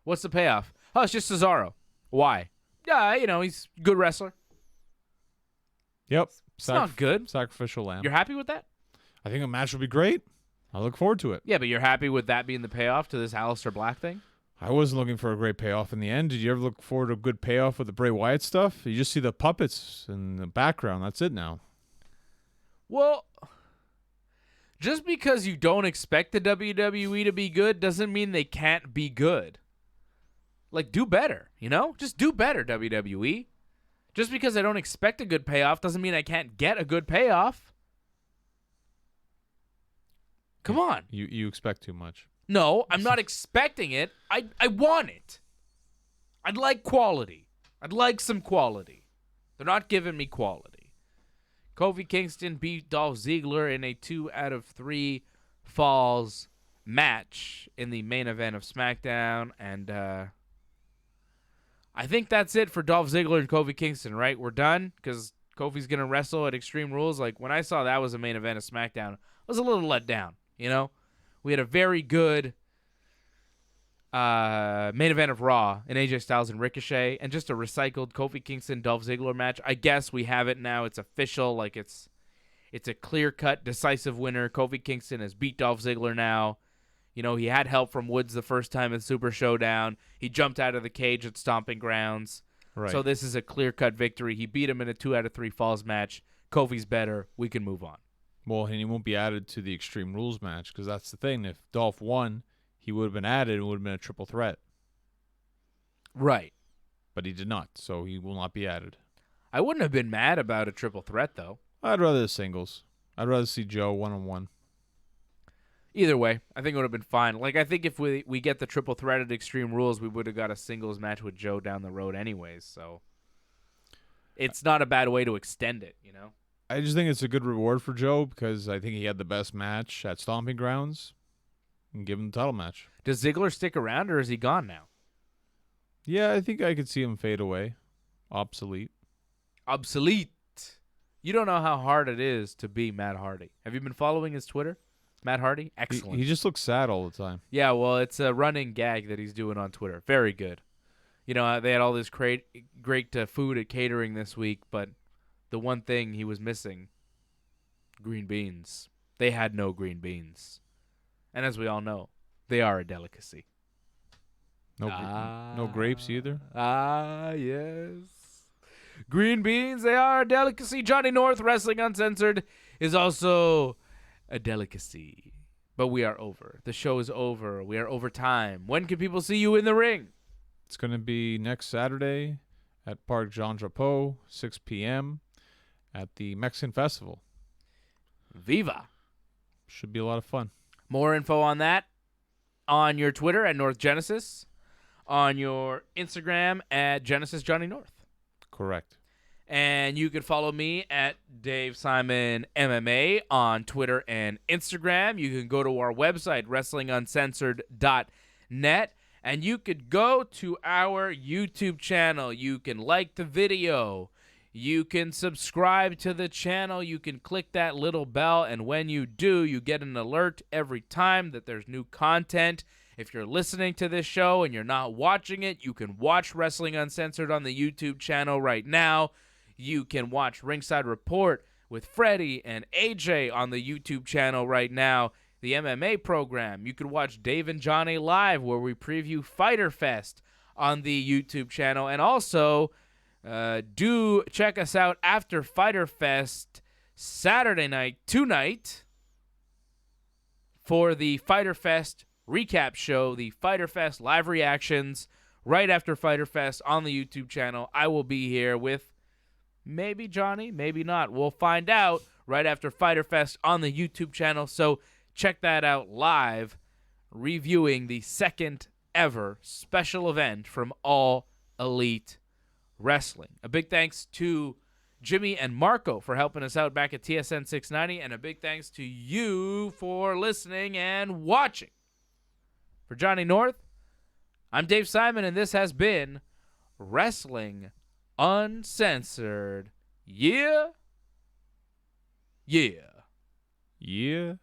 What's the payoff? Oh, it's just Cesaro. Why? Yeah, he's a good wrestler. Yep. It's not good. Sacrificial lamb. You're happy with that? I think a match will be great. I look forward to it. Yeah, but you're happy with that being the payoff to this Aleister Black thing? I wasn't looking for a great payoff in the end. Did you ever look forward to a good payoff with the Bray Wyatt stuff? You just see the puppets in the background. That's it now. Well, just because you don't expect the WWE to be good doesn't mean they can't be good. Like, do better, Just do better, WWE. Just because I don't expect a good payoff doesn't mean I can't get a good payoff. Come on. You expect too much. No, I'm not expecting it. I want it. I'd like quality. I'd like some quality. They're not giving me quality. Kofi Kingston beat Dolph Ziggler in a 2 out of 3 falls match in the main event of Smackdown. And I think that's it for Dolph Ziggler and Kofi Kingston, right? We're done because Kofi's going to wrestle at Extreme Rules. Like, when I saw that was a main event of Smackdown, I was a little let down, We had a very good main event of Raw in AJ Styles and Ricochet, and just a recycled Kofi Kingston Dolph Ziggler match. I guess we have it now. It's official. Like, it's a clear-cut, decisive winner. Kofi Kingston has beat Dolph Ziggler now. He had help from Woods the first time in Super Showdown. He jumped out of the cage at Stomping Grounds. Right. So this is a clear-cut victory. He beat him in a 2 out of 3 falls match. Kofi's better. We can move on. Well, and he won't be added to the Extreme Rules match because that's the thing. If Dolph won, he would have been added and would have been a triple threat. Right. But he did not, so he will not be added. I wouldn't have been mad about a triple threat, though. I'd rather the singles. I'd rather see Joe one-on-one. Either way, I think it would have been fine. Like, I think if we get the triple threat at Extreme Rules, we would have got a singles match with Joe down the road anyways, so it's not a bad way to extend it, I just think it's a good reward for Joe because I think he had the best match at Stomping Grounds and give him the title match. Does Ziggler stick around or is he gone now? Yeah, I think I could see him fade away. Obsolete. Obsolete. You don't know how hard it is to be Matt Hardy. Have you been following his Twitter? Matt Hardy? Excellent. He just looks sad all the time. Yeah, well, it's a running gag that he's doing on Twitter. Very good. They had all this great food at catering this week, but the one thing he was missing, green beans. They had no green beans. And as we all know, they are a delicacy. No grapes either? Yes. Green beans, they are a delicacy. Johnny North, Wrestling Uncensored, is also a delicacy. But we are over. The show is over. We are over time. When can people see you in the ring? It's going to be next Saturday at Parc Jean Drapeau, 6 p.m. at the Mexican Festival. Viva. Should be a lot of fun. More info on that on your Twitter at North Genesis, on your Instagram at Genesis Johnny North. Correct. And you can follow me at Dave Simon MMA on Twitter and Instagram. You can go to our website, wrestlinguncensored.net, And you could go to our YouTube channel. You can like the video. You can subscribe to the channel. You can click that little bell, and when you do, you get an alert every time that there's new content. If you're listening to this show and you're not watching it, you can watch Wrestling Uncensored on the YouTube channel right now. You can watch Ringside Report with Freddie and AJ on the YouTube channel right now. The MMA program. You can watch Dave and Johnny Live, where we preview Fyter Fest on the YouTube channel. And also, do check us out after Fyter Fest Saturday night, tonight, for the Fyter Fest recap show, the Fyter Fest live reactions right after Fyter Fest on the YouTube channel. I will be here with maybe Johnny, maybe not. We'll find out right after Fyter Fest on the YouTube channel. So check that out live, reviewing the second ever special event from All Elite Wrestling. A big thanks to Jimmy and Marco for helping us out back at TSN 690, and a big thanks to you for listening and watching. For Johnny North, I'm Dave Simon, and this has been Wrestling Uncensored. Yeah. Yeah. Yeah.